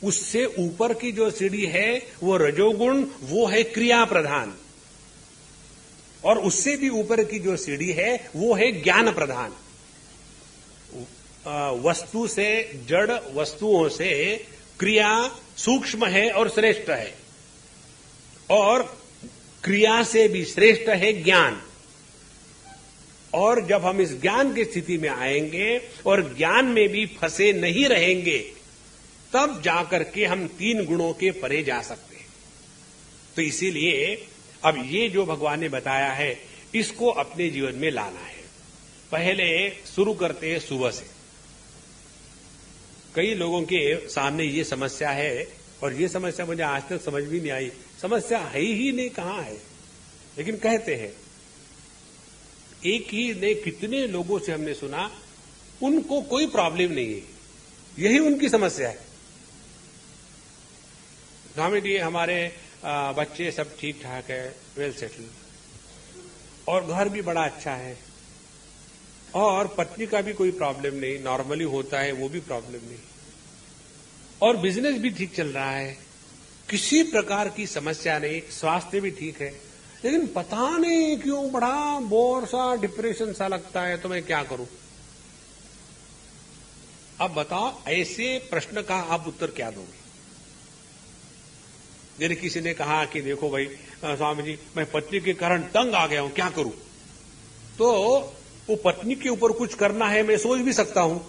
उससे ऊपर की जो सीढ़ी है वो रजोगुण, वो है क्रिया प्रधान, और उससे भी ऊपर की जो सीढ़ी है वो है ज्ञान प्रधान। वस्तु से, जड़ वस्तुओं से क्रिया सूक्ष्म है और श्रेष्ठ है, और क्रिया से भी श्रेष्ठ है ज्ञान। और जब हम इस ज्ञान की स्थिति में आएंगे और ज्ञान में भी फंसे नहीं रहेंगे, तब जाकर के हम 3 गुणों के परे जा सकते हैं। तो इसीलिए अब ये जो भगवान ने बताया है इसको अपने जीवन में लाना है। पहले शुरू करते हैं सुबह से। कई लोगों के सामने ये समस्या है, और ये समस्या मुझे आज तक समझ भी नहीं आई, समस्या है ही नहीं, कहां है, लेकिन कहते हैं। एक ही ने कितने लोगों से हमने सुना, उनको कोई प्रॉब्लम नहीं है, यही उनकी समस्या है। स्वामी हमारे बच्चे सब ठीक ठाक है, वेल सेटल, और घर भी बड़ा अच्छा है, और पत्नी का भी कोई प्रॉब्लम नहीं, नॉर्मली होता है, वो भी प्रॉब्लम नहीं, और बिजनेस भी ठीक चल रहा है, किसी प्रकार की समस्या नहीं, स्वास्थ्य भी ठीक है, लेकिन पता नहीं क्यों बड़ा बोर सा, डिप्रेशन सा लगता है, तो मैं क्या करूं। अब बताओ, ऐसे प्रश्न का आप उत्तर क्या दोगे? जैसे किसी ने कहा कि देखो भाई स्वामी जी, मैं पत्नी के कारण तंग आ गया हूं, क्या करूं? तो वो पत्नी के ऊपर कुछ करना है, मैं सोच भी सकता हूं,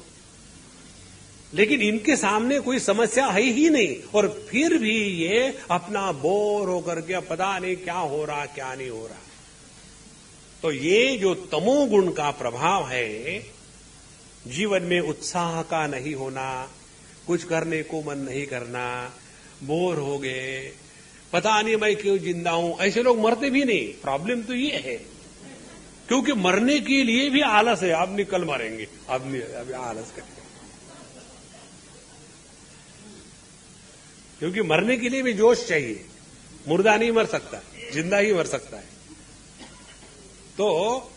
लेकिन इनके सामने कोई समस्या है ही नहीं, और फिर भी ये अपना बोर होकर के पता नहीं क्या हो रहा क्या नहीं हो रहा। तो ये जो तमोगुण का प्रभाव है, जीवन में उत्साह का नहीं होना, कुछ करने को मन नहीं करना, बोर हो गए, पता नहीं मैं क्यों जिंदा हूं, ऐसे लोग मरते भी नहीं। प्रॉब्लम तो ये है, क्योंकि मरने के लिए भी आलस है। आप नहीं कल मरेंगे, आप नहीं, अभी आलस करेंगे, क्योंकि मरने के लिए भी जोश चाहिए। मुर्दा नहीं मर सकता, जिंदा ही मर सकता है। तो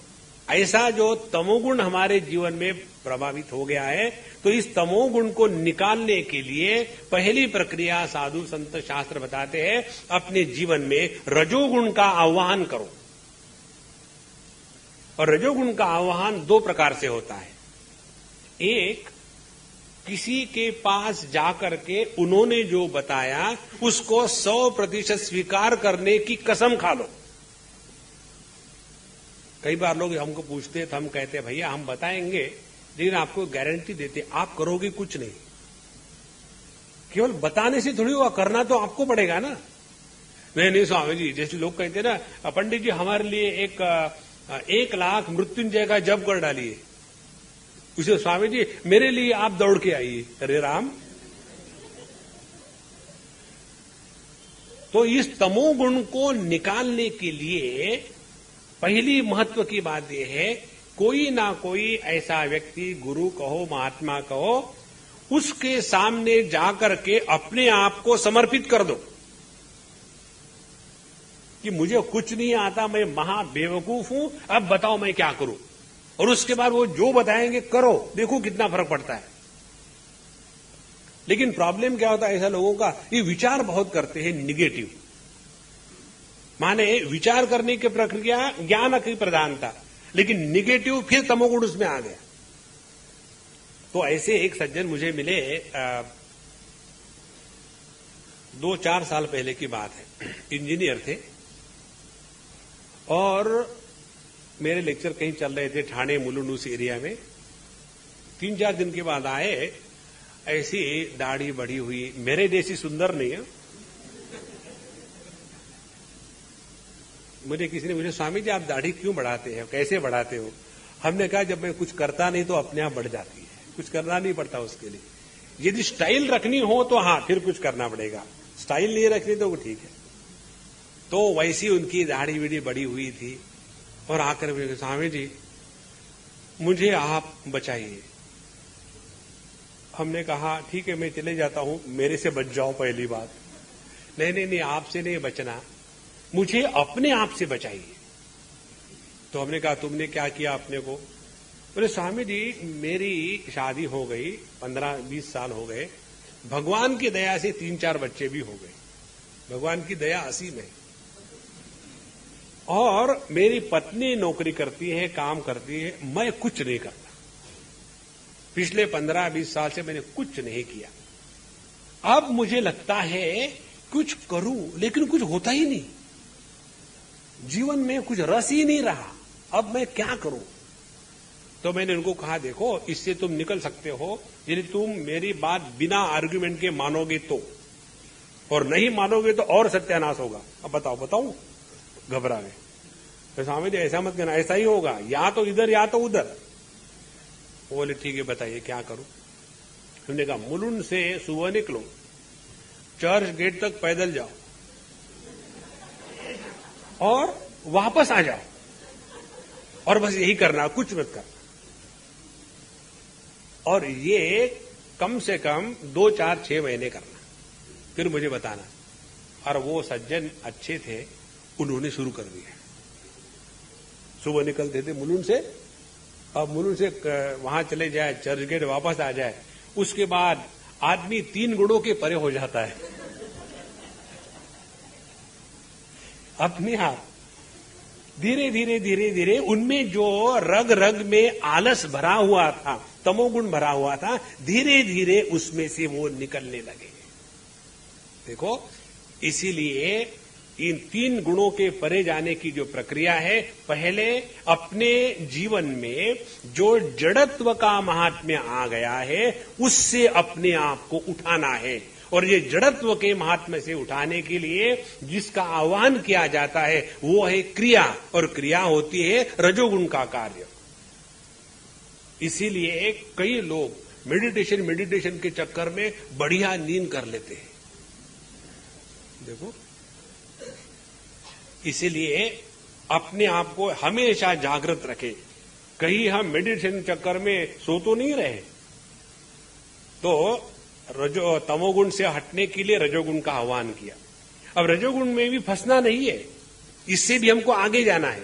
ऐसा जो तमोगुण हमारे जीवन में प्रभावित हो गया है, तो इस तमोगुण को निकालने के लिए पहली प्रक्रिया साधु संत शास्त्र बताते हैं, अपने जीवन में रजोगुण का आह्वान करो। और रजोगुण का आह्वान दो प्रकार से होता है। एक, किसी के पास जाकर के उन्होंने जो बताया उसको 100% स्वीकार करने की कसम खा लो। कई बार लोग हमको पूछते हैं तो हम कहते हैं भैया हम बताएंगे, लेकिन आपको गारंटी देते आप करोगे कुछ नहीं। केवल बताने से थोड़ी हुआ, करना तो आपको पड़ेगा ना। नहीं स्वामी जी, जैसे लोग कहते हैं ना, पंडित जी हमारे लिए 1 लाख मृत्युंजय का जप कर डालिए। उसे स्वामी जी मेरे लिए आप दौड़ के आइए। अरे राम, तो इस तमोगुण को निकालने के लिए पहली महत्व की बात यह है, कोई ना कोई ऐसा व्यक्ति, गुरु कहो महात्मा कहो, उसके सामने जाकर के अपने आप को समर्पित कर दो कि मुझे कुछ नहीं आता, मैं महा बेवकूफ हूं, अब बताओ मैं क्या करूं। और उसके बाद वो जो बताएंगे करो, देखो कितना फर्क पड़ता है। लेकिन प्रॉब्लम क्या होता है ऐसा लोगों का, ये विचार बहुत करते हैं निगेटिव। माने विचार करने की प्रक्रिया ज्ञान की प्रधानता, लेकिन निगेटिव फिर तमोगुण उसमें आ गया। तो ऐसे एक सज्जन मुझे मिले, 2-4 साल पहले की बात है। इंजीनियर थे और मेरे लेक्चर कहीं चल रहे थे ठाणे मुलुंड उस एरिया में। 3-4 दिन के बाद आए, ऐसी दाढ़ी बढ़ी हुई, मेरे जैसी सुंदर नहीं है। मुझे किसी ने पूछा स्वामी जी आप दाढ़ी क्यों बढ़ाते हैं, कैसे बढ़ाते हो? हमने कहा जब मैं कुछ करता नहीं तो अपने आप बढ़ जाती है, कुछ करना नहीं पड़ता उसके लिए। यदि स्टाइल रखनी हो तो हाँ फिर कुछ करना पड़ेगा, स्टाइल नहीं रखनी तो वो ठीक है। तो वैसी उनकी दाढ़ी बीड़ी बड़ी हुई थी और आकर बोले स्वामी जी मुझे आप बचाइए। हमने कहा ठीक है मैं चले जाता हूं, मेरे से बच जाओ पहली बात। नहीं आपसे नहीं बचना, मुझे अपने आप से बचाइए। तो हमने कहा तुमने क्या किया अपने को? बोले स्वामी जी मेरी शादी हो गई, 15-20 साल हो गए, भगवान की दया से 3-4 बच्चे भी हो गए, भगवान की दया असीम है। और मेरी पत्नी नौकरी करती है, काम करती है, मैं कुछ नहीं करता। पिछले 15-20 साल से मैंने कुछ नहीं किया। अब मुझे लगता है कुछ करूं, लेकिन कुछ होता ही नहीं, जीवन में कुछ रस ही नहीं रहा, अब मैं क्या करूं? तो मैंने उनको कहा देखो इससे तुम निकल सकते हो यदि तुम मेरी बात बिना आर्गुमेंट के मानोगे तो, और नहीं मानोगे तो और सत्यानाश होगा। अब बताओ घबरा गए। तो स्वामी जी ऐसा मत कहना, ऐसा ही होगा, या तो इधर या तो उधर। बोले ठीक है बताइए क्या करूं? हमने कहा मुलुंड से सुबह निकलो, चर्च गेट तक पैदल जाओ और वापस आ जाओ, और बस यही करना, कुछ मत करना। और ये कम से कम 2-4-6 महीने करना, फिर मुझे बताना। और वो सज्जन अच्छे थे, उन्होंने शुरू कर दिया। सुबह निकलते थे मुलुंड से, अब मुलुंड से वहां चले जाए, चर्च गेट वापस आ जाए, उसके बाद आदमी 3 गुणों के परे हो जाता है अपने आप। धीरे धीरे उनमें जो रग रग में आलस भरा हुआ था, तमोगुण भरा हुआ था, धीरे धीरे उसमें से वो निकलने लगे। देखो इसीलिए इन 3 गुणों के परे जाने की जो प्रक्रिया है, पहले अपने जीवन में जो जड़त्व का महात्म्य आ गया है उससे अपने आप को उठाना है। और ये जड़त्व के महात्म्य से उठाने के लिए जिसका आह्वान किया जाता है वो है क्रिया, और क्रिया होती है रजोगुण का कार्य। इसीलिए कई लोग मेडिटेशन के चक्कर में बढ़िया नींद कर लेते हैं। देखो, इसीलिए अपने आप को हमेशा जागृत रखे। कहीं हम मेडिटेशन चक्कर में सो तो नहीं रहे, तो तमोगुण से हटने के लिए रजोगुण का आह्वान किया। अब रजोगुण में भी फंसना नहीं है, इससे भी हमको आगे जाना है।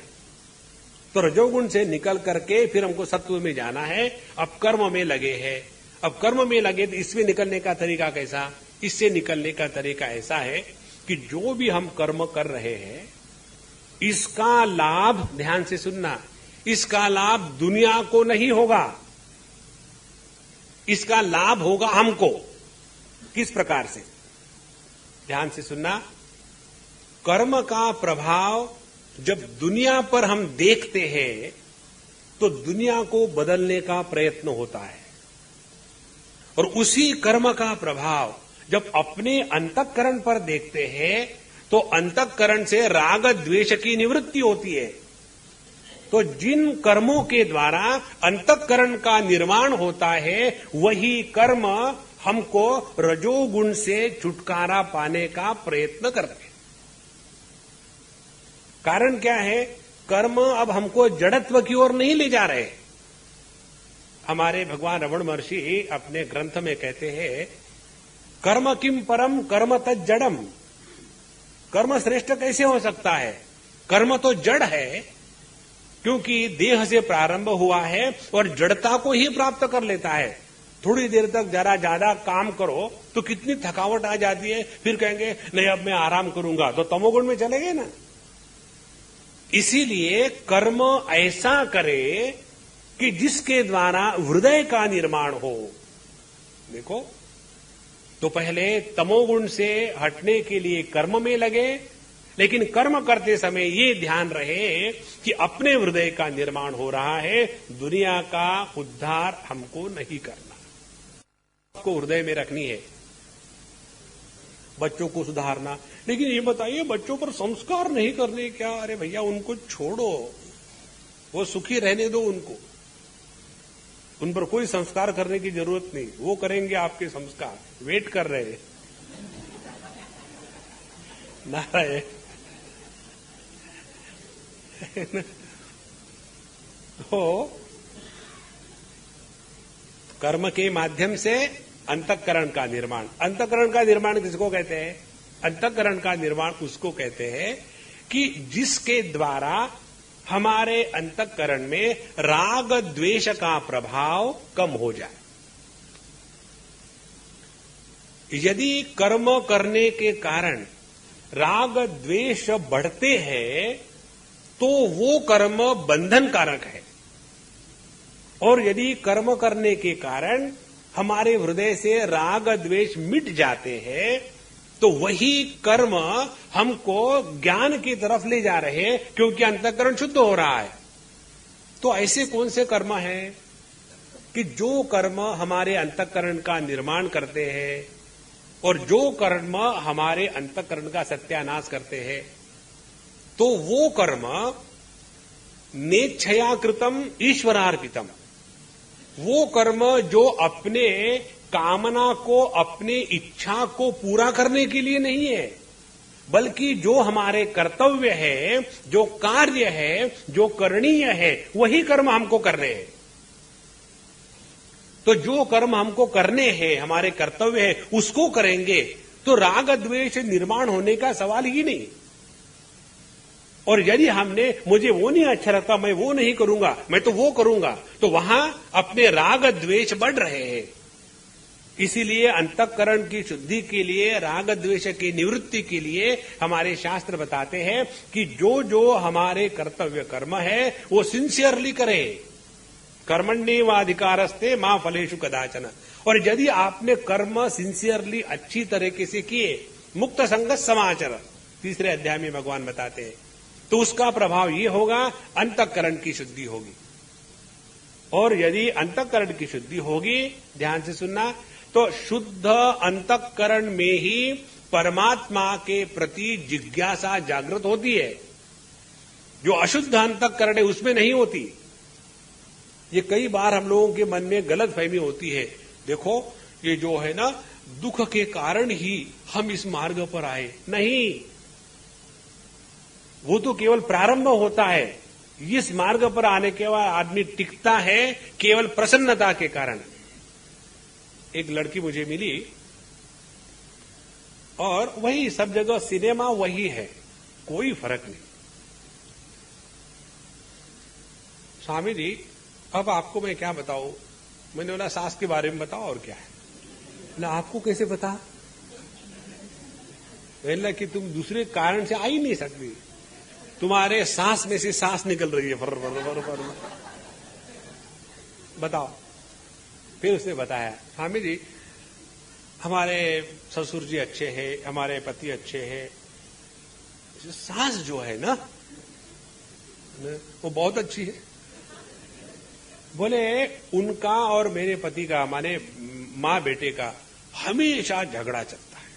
तो रजोगुण से निकल करके फिर हमको सत्व में जाना है। अब कर्म में लगे हैं, अब कर्म में लगे तो इसमें निकलने का तरीका कैसा? इससे निकलने का तरीका ऐसा है कि जो भी हम कर्म कर रहे हैं इसका लाभ, ध्यान से सुनना, इसका लाभ दुनिया को नहीं होगा, इसका लाभ होगा हमको। किस प्रकार से? ध्यान से सुनना। कर्म का प्रभाव जब दुनिया पर हम देखते हैं तो दुनिया को बदलने का प्रयत्न होता है, और उसी कर्म का प्रभाव जब अपने अंतःकरण पर देखते हैं तो अंतःकरण से राग द्वेष की निवृत्ति होती है। तो जिन कर्मों के द्वारा अंतःकरण का निर्माण होता है वही कर्म हमको रजोगुण से छुटकारा पाने का प्रयत्न करते हैं। कारण क्या है? कर्म अब हमको जड़त्व की ओर नहीं ले जा रहे। हमारे भगवान रमण महर्षि अपने ग्रंथ में कहते हैं, कर्म किम परम कर्म तत् जड़म। कर्म श्रेष्ठ कैसे हो सकता है? कर्म तो जड़ है, क्योंकि देह से प्रारंभ हुआ है और जड़ता को ही प्राप्त कर लेता है। थोड़ी देर तक जरा ज्यादा काम करो तो कितनी थकावट आ जाती है, फिर कहेंगे नहीं अब मैं आराम करूंगा, तो तमोगुण में चले गए ना। इसीलिए कर्म ऐसा करे कि जिसके द्वारा हृदय का निर्माण हो। देखो, तो पहले तमोगुण से हटने के लिए कर्म में लगे, लेकिन कर्म करते समय ये ध्यान रहे कि अपने हृदय का निर्माण हो रहा है, दुनिया का उद्धार हमको नहीं करना। आपको हृदय में रखनी है, बच्चों को सुधारना। लेकिन ये बताइए, बच्चों पर संस्कार नहीं करने क्या? अरे भैया, उनको छोड़ो, वो सुखी रहने दो उनको, उन पर कोई संस्कार करने की जरूरत नहीं, वो करेंगे आपके संस्कार। वेट कर रहे हैं। नारायण। तो कर्म के माध्यम से अंतःकरण का निर्माण। अंतःकरण का निर्माण किसको कहते हैं? अंतःकरण का निर्माण उसको कहते हैं कि जिसके द्वारा हमारे अंतःकरण में राग द्वेष का प्रभाव कम हो जाए। यदि कर्म करने के कारण राग द्वेष बढ़ते हैं तो वो कर्म बंधन कारक है, और यदि कर्म करने के कारण हमारे हृदय से राग द्वेष मिट जाते हैं तो वही कर्म हमको ज्ञान की तरफ ले जा रहे हैं, क्योंकि अंतःकरण शुद्ध हो रहा है। तो ऐसे कौन से कर्म हैं कि जो कर्म हमारे अंतःकरण का निर्माण करते हैं और जो कर्म हमारे अंतःकरण का सत्यानाश करते हैं, तो वो कर्म नेच्छया कृतम ईश्वरार्पितम, वो कर्म जो अपने कामना को, अपने इच्छा को पूरा करने के लिए नहीं है, बल्कि जो हमारे कर्तव्य है, जो कार्य है, जो करणीय है, वही कर्म हमको करने हैं। तो जो कर्म हमको करने हैं, हमारे कर्तव्य है, उसको करेंगे तो राग द्वेष निर्माण होने का सवाल ही नहीं। और यदि हमने मुझे वो नहीं अच्छा लगता, मैं वो नहीं करूंगा, मैं तो वो करूंगा, तो वहां अपने राग द्वेष बढ़ रहे हैं। इसीलिए अंतःकरण की शुद्धि के लिए, राग द्वेष की निवृत्ति के लिए हमारे शास्त्र बताते हैं कि जो जो हमारे कर्तव्य कर्म है वो सिंसियरली करें। कर्मण्येवाधिकारस्ते मां फलेषु कदाचन। और यदि आपने कर्म सिंसियरली अच्छी तरीके से किए मुक्त संगत समाचर, तीसरे अध्याय में भगवान बताते हैं। तो उसका प्रभाव ये होगा, अंतःकरण की शुद्धि होगी। और यदि अंतःकरण की शुद्धि होगी, ध्यान से सुनना, तो शुद्ध अंतःकरण में ही परमात्मा के प्रति जिज्ञासा जागृत होती है। जो अशुद्ध अंतःकरण है उसमें नहीं होती। ये कई बार हम लोगों के मन में गलत फहमी होती है। देखो, ये जो है ना, दुख के कारण ही हम इस मार्ग पर आए। नहीं, वो तो केवल प्रारंभ होता है। इस मार्ग पर आने के बाद आदमी टिकता है केवल प्रसन्नता के कारण। एक लड़की मुझे मिली और वही सब जगह सिनेमा वही है, कोई फर्क नहीं। स्वामी जी, अब आपको मैं क्या बताऊं? मैंने बोला सास के बारे में बताओ, और क्या है ना, आपको कैसे पता? बोला कि तुम दूसरे कारण से आ ही नहीं सकती, तुम्हारे सांस में से सांस निकल रही है, फर फर फर फर। बताओ। फिर उसने बताया, स्वामी जी हमारे ससुर जी अच्छे हैं, हमारे पति अच्छे हैं, सास जो है ना वो बहुत अच्छी है। बोले उनका और मेरे पति का, माने मां बेटे का, हमेशा झगड़ा चलता है।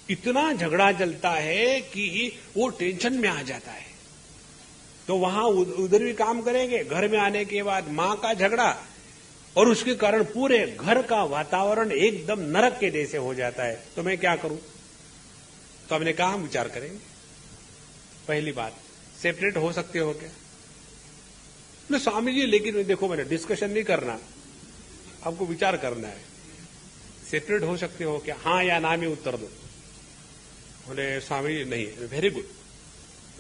इतना झगड़ा चलता है कि वो टेंशन में आ जाता है। तो वहां उधर भी काम करेंगे, घर में आने के बाद मां का झगड़ा, और उसके कारण पूरे घर का वातावरण एकदम नरक के जैसे हो जाता है। तो मैं क्या करूं? तो हमने कहा हम विचार करेंगे। पहली बात, सेपरेट हो सकते हो क्या? स्वामी जी लेकिन देखो, मैंने डिस्कशन नहीं करना, आपको विचार करना है। सेपरेट हो सकते हो क्या? हाँ या ना में उत्तर दो। बोले स्वामी जी नहीं। वेरी गुड,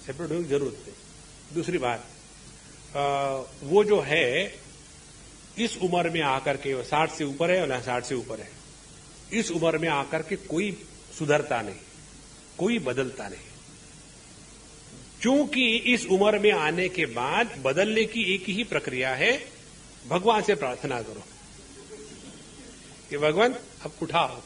सेपरेट होने की जरूरत नहीं। दूसरी बात, वो जो है इस उम्र में आकर के, 60 से ऊपर है ना, 60 से ऊपर है, इस उम्र में आकर के कोई सुधरता नहीं, कोई बदलता नहीं। क्योंकि इस उम्र में आने के बाद बदलने की एक ही प्रक्रिया है, भगवान से प्रार्थना करो कि भगवान अब उठाओ।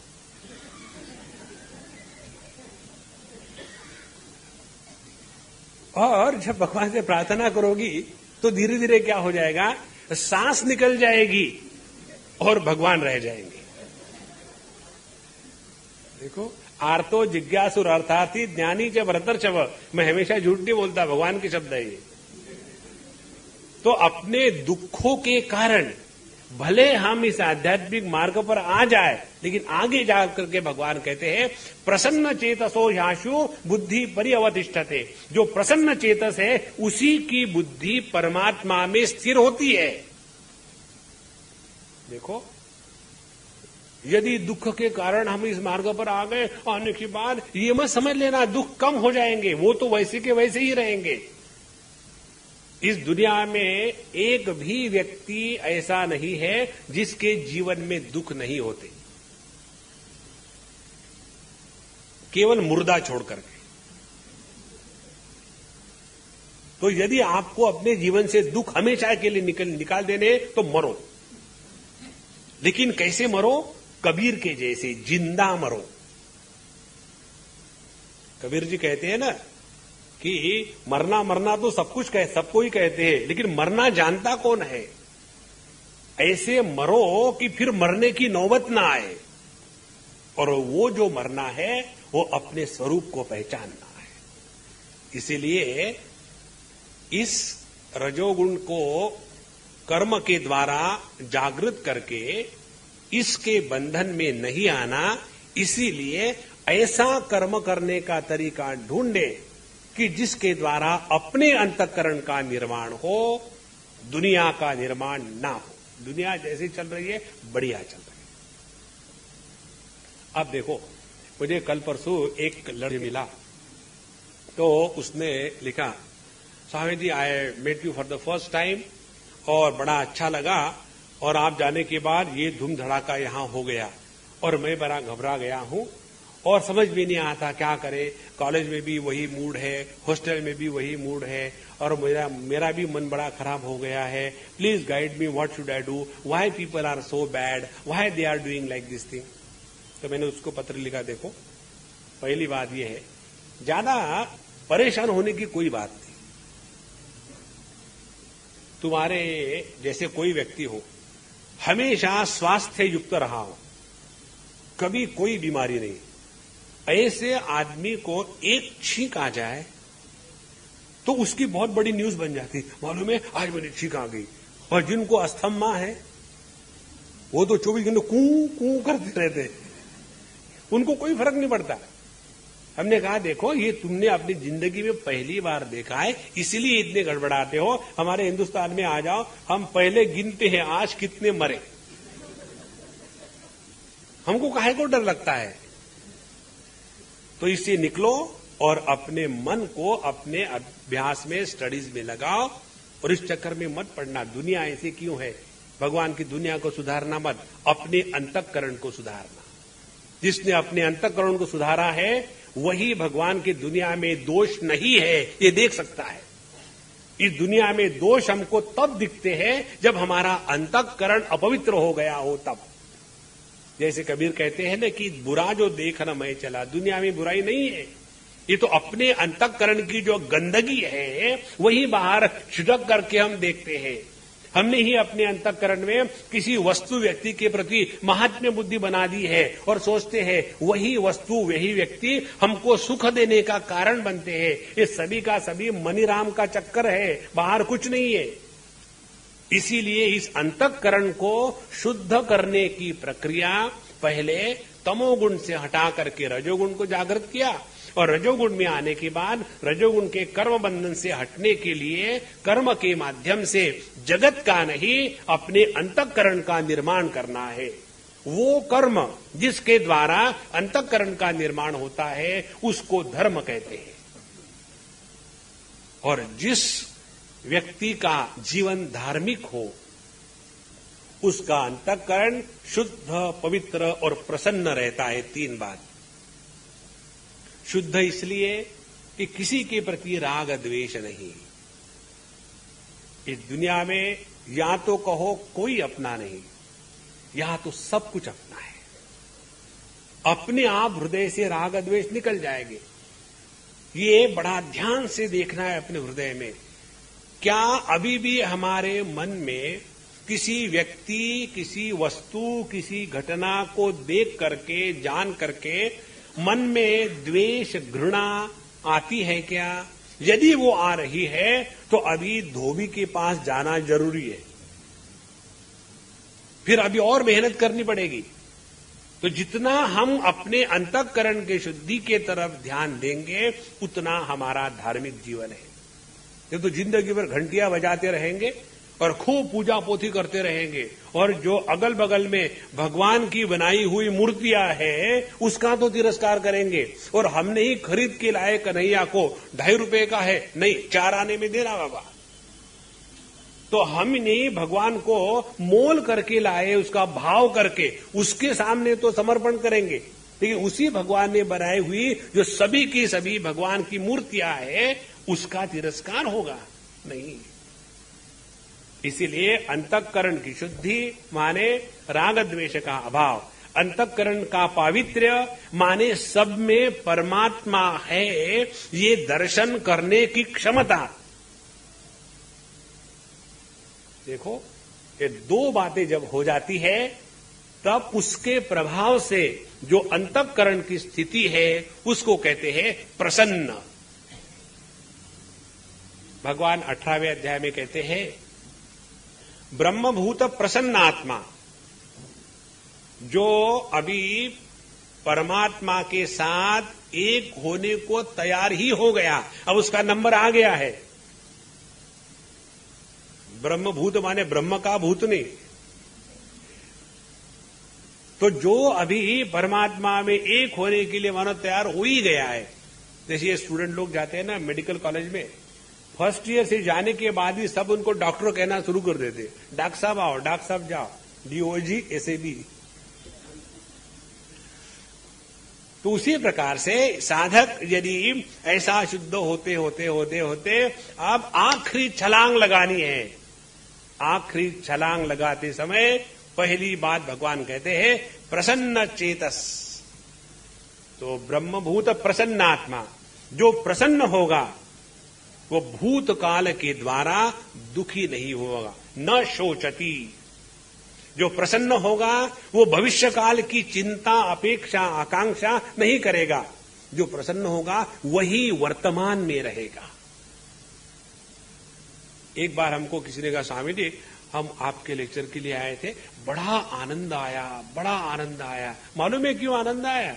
और जब भगवान से प्रार्थना करोगी तो धीरे धीरे क्या हो जाएगा, सांस निकल जाएगी और भगवान रह जाएंगे। देखो, आर्तो जिज्ञासुर अर्थार्थी ज्ञानी च भरतर चव। मैं हमेशा झूठ नहीं बोलता, भगवान के शब्द है ये। तो अपने दुखों के कारण भले हम इस आध्यात्मिक मार्ग पर आ जाए, लेकिन आगे जाकर के भगवान कहते हैं प्रसन्न चेतसो ह्याशु बुद्धि परिअवतिष्ठते। जो प्रसन्न चेतस है उसी की बुद्धि परमात्मा में स्थिर होती है। देखो, यदि दुख के कारण हम इस मार्ग पर आ गए, आने के बाद ये मत समझ लेना दुख कम हो जाएंगे, वो तो वैसे के वैसे ही रहेंगे। इस दुनिया में एक भी व्यक्ति ऐसा नहीं है जिसके जीवन में दुख नहीं होते, केवल मुर्दा छोड़ करके। तो यदि आपको अपने जीवन से दुख हमेशा के लिए निकाल देने तो मरो, लेकिन कैसे मरो? कबीर के जैसे जिंदा मरो। कबीर जी कहते हैं ना कि मरना मरना तो सब कुछ सबको ही कहते हैं, लेकिन मरना जानता कौन है? ऐसे मरो कि फिर मरने की नौबत ना आए। और वो जो मरना है वो अपने स्वरूप को पहचानना है। इसीलिए इस रजोगुण को कर्म के द्वारा जागृत करके इसके बंधन में नहीं आना, इसीलिए ऐसा कर्म करने का तरीका ढूंढे कि जिसके द्वारा अपने अंतःकरण का निर्माण हो, दुनिया का निर्माण ना हो। दुनिया जैसी चल रही है बढ़िया चल रही है। अब देखो, मुझे कल परसों एक लड़की मिला, तो उसने लिखा, Swami ji I met you for the first time और बड़ा अच्छा लगा, और आप जाने के बाद ये धूम धड़ाका यहां हो गया और मैं बड़ा घबरा गया हूं और समझ भी नहीं आता क्या करे। कॉलेज में भी वही मूड है, हॉस्टल में भी वही मूड है, और मेरा भी मन बड़ा खराब हो गया है। Please guide me, what should I do, why people are so bad, why they are doing like this thing. तो मैंने उसको पत्र लिखा, देखो पहली बात यह है, ज्यादा परेशान होने की कोई बात नहीं। तुम्हारे जैसे कोई व्यक्ति हो, हमेशा स्वास्थ्य युक्त रहा हो, कभी कोई बीमारी नहीं, ऐसे आदमी को एक छींक आ जाए तो उसकी बहुत बड़ी न्यूज बन जाती। मालूम है आज मेरी छींक आ गई। और जिनको अस्थमा है वो तो 24 घंटे कू कू करते रहते हैं, उनको कोई फर्क नहीं पड़ता। हमने कहा देखो ये तुमने अपनी जिंदगी में पहली बार देखा है, इसलिए इतने गड़बड़ाते हो। हमारे हिंदुस्तान में आ जाओ, हम पहले गिनते हैं आज कितने मरे। हमको काहे को डर लगता है? तो इससे निकलो और अपने मन को अपने अभ्यास में, स्टडीज में लगाओ और इस चक्कर में मत पड़ना। दुनिया ऐसी क्यों है? भगवान की दुनिया को सुधारना मत, अपने अंतःकरण को सुधारना। जिसने अपने अंतःकरण को सुधारा है वही भगवान की दुनिया में दोष नहीं है ये देख सकता है। इस दुनिया में दोष हमको तब दिखते हैं जब हमारा अंतःकरण अपवित्र हो गया हो तब। जैसे कबीर कहते हैं ना कि बुरा जो देख न मैं चला, दुनिया में बुराई नहीं है, ये तो अपने अंतःकरण की जो गंदगी है वही बाहर छिड़क करके हम देखते हैं। हमने ही अपने अंतःकरण में किसी वस्तु व्यक्ति के प्रति महात्म्य बुद्धि बना दी है और सोचते हैं वही वस्तु वही व्यक्ति हमको सुख देने का कारण बनते हैं। ये सभी का सभी मनीराम का चक्कर है, बाहर कुछ नहीं है। इसीलिए इस अंतःकरण को शुद्ध करने की प्रक्रिया पहले तमोगुण से हटा करके रजोगुण को जागृत किया और रजोगुण में आने के बाद रजोगुण के कर्म बंधन से हटने के लिए कर्म के माध्यम से जगत का नहीं अपने अंतःकरण का निर्माण करना है। वो कर्म जिसके द्वारा अंतःकरण का निर्माण होता है उसको धर्म कहते हैं। और जिस व्यक्ति का जीवन धार्मिक हो उसका अंतःकरण शुद्ध, पवित्र और प्रसन्न रहता है। 3 बात। शुद्ध इसलिए कि किसी के प्रति राग द्वेष नहीं। इस दुनिया में या तो कहो कोई अपना नहीं, या तो सब कुछ अपना है। अपने आप हृदय से राग द्वेष निकल जाएंगे। ये बड़ा ध्यान से देखना है अपने हृदय में। क्या अभी भी हमारे मन में किसी व्यक्ति, किसी वस्तु, किसी घटना को देख करके, जान करके मन में द्वेष, घृणा आती है क्या? यदि वो आ रही है तो अभी धोबी के पास जाना जरूरी है, फिर अभी और मेहनत करनी पड़ेगी। तो जितना हम अपने अंतःकरण के शुद्धि के तरफ ध्यान देंगे उतना हमारा धार्मिक जीवन है। ये तो जिंदगी भर घंटियां बजाते रहेंगे और खूब पूजा पोथी करते रहेंगे और जो अगल बगल में भगवान की बनाई हुई मूर्तियां हैं उसका तो तिरस्कार करेंगे। और हमने ही खरीद के लाए कन्हैया को, 2.5 रुपए का है, नहीं 4 आने में देना बाबा। तो हमने भगवान को मोल करके लाए, उसका भाव करके उसके सामने तो समर्पण करेंगे, लेकिन उसी भगवान ने बनाई हुई जो सभी की सभी भगवान की मूर्तियां हैं उसका तिरस्कार होगा नहीं। इसीलिए अंतःकरण की शुद्धि माने राग द्वेष का अभाव, अंतःकरण का पावित्र्य माने सब में परमात्मा है ये दर्शन करने की क्षमता। देखो ये 2 बातें जब हो जाती है तब उसके प्रभाव से जो अंतःकरण की स्थिति है उसको कहते हैं प्रसन्न। भगवान 18वें अध्याय में कहते हैं ब्रह्मभूत प्रसन्न आत्मा, जो अभी परमात्मा के साथ एक होने को तैयार ही हो गया, अब उसका नंबर आ गया है। ब्रह्मभूत माने ब्रह्म का भूत नहीं। तो जो अभी परमात्मा में एक होने के लिए मानो तैयार हो ही गया है। जैसे ये स्टूडेंट लोग जाते हैं ना मेडिकल कॉलेज में, फर्स्ट ईयर से जाने के बाद ही सब उनको डॉक्टर कहना शुरू कर देते, डॉक्टर साहब आओ, डॉक्टर साहब जाओ, डीओजी एसएबी। तो उसी प्रकार से साधक यदि ऐसा शुद्ध होते होते होते होते अब आखिरी छलांग लगानी है, आखिरी छलांग लगाते समय पहली बात भगवान कहते हैं प्रसन्न चेतस। तो ब्रह्मभूत प्रसन्नात्मा, जो प्रसन्न होगा वो भूतकाल के द्वारा दुखी नहीं होगा, न शोचती। जो प्रसन्न होगा वो भविष्य काल की चिंता, अपेक्षा, आकांक्षा नहीं करेगा। जो प्रसन्न होगा वही वर्तमान में रहेगा। एक बार हमको किसी ने कहा, स्वामी जी हम आपके लेक्चर के लिए आए थे, बड़ा आनंद आया, बड़ा आनंद आया। मालूम है क्यों आनंद आया?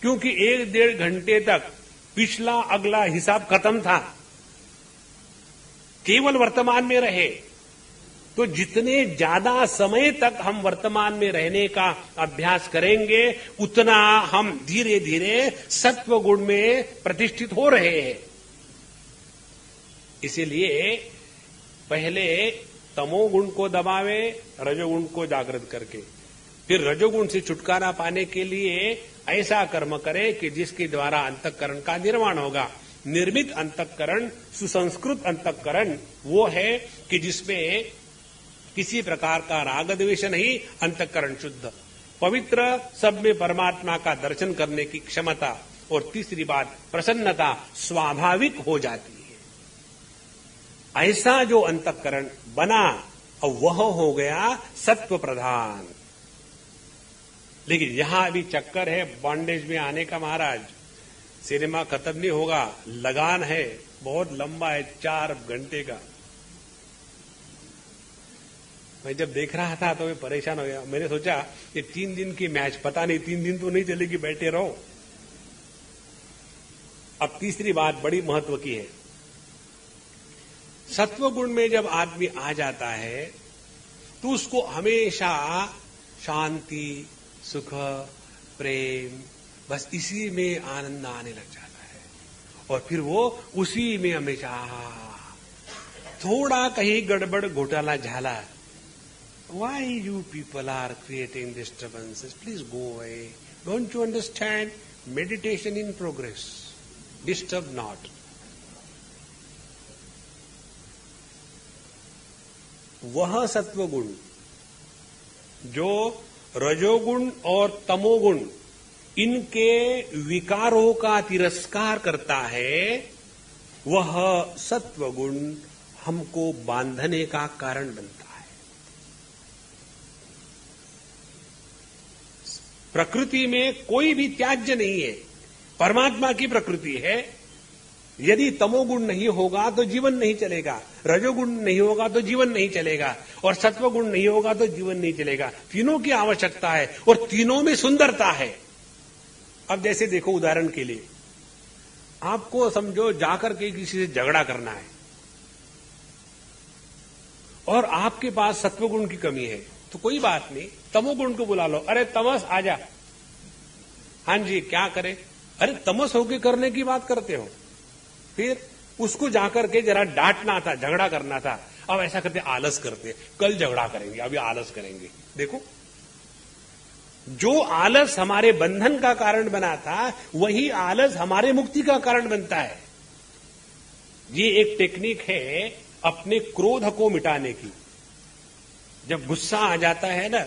क्योंकि 1-1.5 घंटे तक पिछला अगला हिसाब खत्म था, केवल वर्तमान में रहे। तो जितने ज्यादा समय तक हम वर्तमान में रहने का अभ्यास करेंगे उतना हम धीरे धीरे सत्व गुण में प्रतिष्ठित हो रहे हैं। इसीलिए पहले तमोगुण को दबावे, रजोगुण को जागृत करके, फिर रजोगुण से छुटकारा पाने के लिए ऐसा कर्म करे कि जिसके द्वारा अंतःकरण का निर्माण होगा। निर्मित अंतःकरण, सुसंस्कृत अंतःकरण वो है कि जिसमें किसी प्रकार का राग द्वेष नहीं, अंतःकरण शुद्ध, पवित्र, सब में परमात्मा का दर्शन करने की क्षमता, और तीसरी बात प्रसन्नता स्वाभाविक हो जाती है। ऐसा जो अंतःकरण बना और वह हो गया सत्व प्रधान। लेकिन यहां अभी चक्कर है बॉन्डेज में आने का महाराज। सिनेमा खत्म नहीं होगा, लगान है, बहुत लंबा है, 4 घंटे का। मैं जब देख रहा था तो मैं परेशान हो गया। मैंने सोचा ये 3 दिन की मैच, पता नहीं 3 दिन तो नहीं चलेगी, बैठे रहो। अब तीसरी बात बड़ी महत्व की है। सत्व गुण में जब आदमी आ जाता है तो उसको हमेशा शांति, सुख, प्रेम, बस इसी में आनंद आने लग जाता है। और फिर वो उसी में हमेशा, थोड़ा कहीं गड़बड़ घोटाला झाला, why you people are creating disturbances? Please go away. Don't you understand? Meditation in progress. Disturb not. वह सत्वगुण जो रजोगुण और तमोगुण इनके विकारों का तिरस्कार करता है, वह सत्वगुण हमको बांधने का कारण बनता है। प्रकृति में कोई भी त्याज्य नहीं है, परमात्मा की प्रकृति है। यदि तमोगुण नहीं होगा तो जीवन नहीं चलेगा, रजोगुण नहीं होगा तो जीवन नहीं चलेगा, और सत्वगुण नहीं होगा तो जीवन नहीं चलेगा। तीनों की आवश्यकता है और तीनों में सुंदरता है। अब जैसे देखो, उदाहरण के लिए आपको समझो जाकर के किसी से झगड़ा करना है और आपके पास सत्वगुण की कमी है, तो कोई बात नहीं, तमोगुण को बुला लो। अरे तमस आजा। हां जी, क्या करे? अरे तमस होके करने की बात करते हो। फिर उसको जाकर के जरा डांटना था, झगड़ा करना था। अब ऐसा करते, आलस करते, कल झगड़ा करेंगे, अभी आलस करेंगे। देखो, जो आलस हमारे बंधन का कारण बना था, वही आलस हमारे मुक्ति का कारण बनता है। ये एक टेक्निक है अपने क्रोध को मिटाने की। जब गुस्सा आ जाता है ना,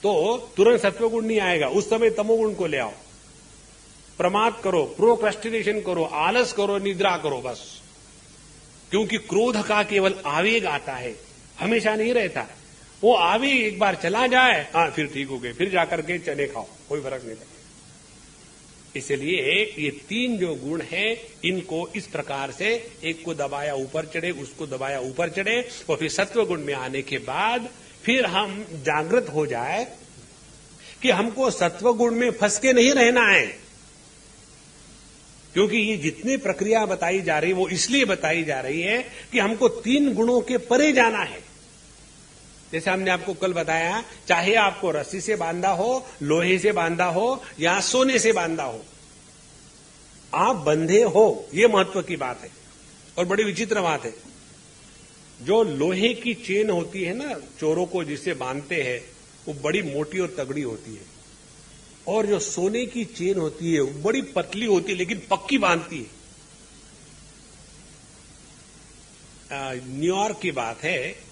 तो तुरंत सत्वगुण नहीं आएगा, उस समय तमोगुण को ले आओ। प्रमाद करो, प्रोक्रेस्टिनेशन करो, आलस करो, निद्रा करो, बस। क्योंकि क्रोध का केवल आवेग आता है, हमेशा नहीं रहता। वो आवेग एक बार चला जाए, हाँ फिर ठीक हो गए, फिर जाकर के चने खाओ, कोई फर्क नहीं पड़ता। इसलिए ये 3 जो गुण हैं, इनको इस प्रकार से एक को दबाया ऊपर चढ़े, उसको दबाया ऊपर चढ़े, और फिर सत्व गुण में आने के बाद फिर हम जागृत हो जाए कि हमको सत्व गुण में फंस के नहीं रहना है। क्योंकि ये जितनी प्रक्रिया बताई जा रही है वो इसलिए बताई जा रही है कि हमको 3 गुणों के परे जाना है। जैसे हमने आपको कल बताया, चाहे आपको रस्सी से बांधा हो, लोहे से बांधा हो या सोने से बांधा हो, आप बंधे हो, ये महत्व की बात है। और बड़ी विचित्र बात है, जो लोहे की चेन होती है ना, चोरों को जिससे बांधते हैं, वो बड़ी मोटी और तगड़ी होती है, और जो सोने की चेन होती है वो बड़ी पतली होती है लेकिन पक्की बांधती है। न्यूयॉर्क की बात है,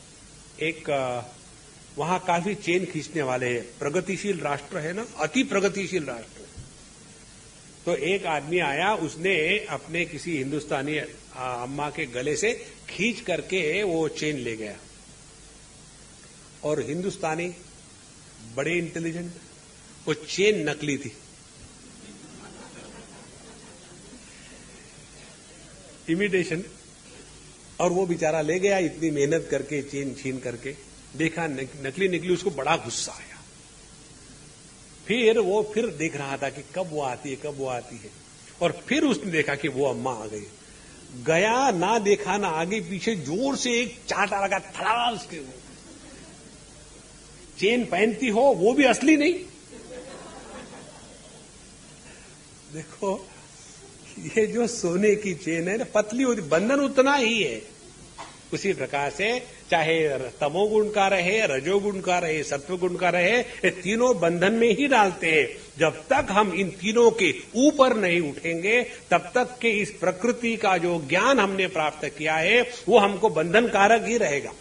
एक वहां काफी चेन खींचने वाले हैं, प्रगतिशील राष्ट्र है ना, अति प्रगतिशील राष्ट्र। तो एक आदमी आया, उसने अपने किसी हिंदुस्तानी अम्मा के गले से खींच करके वो चेन ले गया। और हिंदुस्तानी बड़े इंटेलिजेंट, वो चेन नकली थी, इमिटेशन। और वो बेचारा ले गया इतनी मेहनत करके, चेन छीन करके, देखा नकली निकली, उसको बड़ा गुस्सा आया। फिर देख रहा था कि कब वो आती है, कब वो आती है। और फिर उसने देखा कि वो अम्मा आ गई। गया, ना देखा ना आगे पीछे, जोर से एक चाटा लगा, थड़ास के। चेन पहनती हो, वो भी असली नहीं। देखो, ये जो सोने की चेन है ना, पतली होती, बंधन उतना ही है। उसी प्रकार से चाहे तमोगुण का रहे, रजोगुण का रहे, सत्वगुण का रहे, ये तीनों बंधन में ही डालते हैं। जब तक हम इन तीनों के ऊपर नहीं उठेंगे, तब तक के इस प्रकृति का जो ज्ञान हमने प्राप्त किया है, वो हमको बंधन कारक ही रहेगा।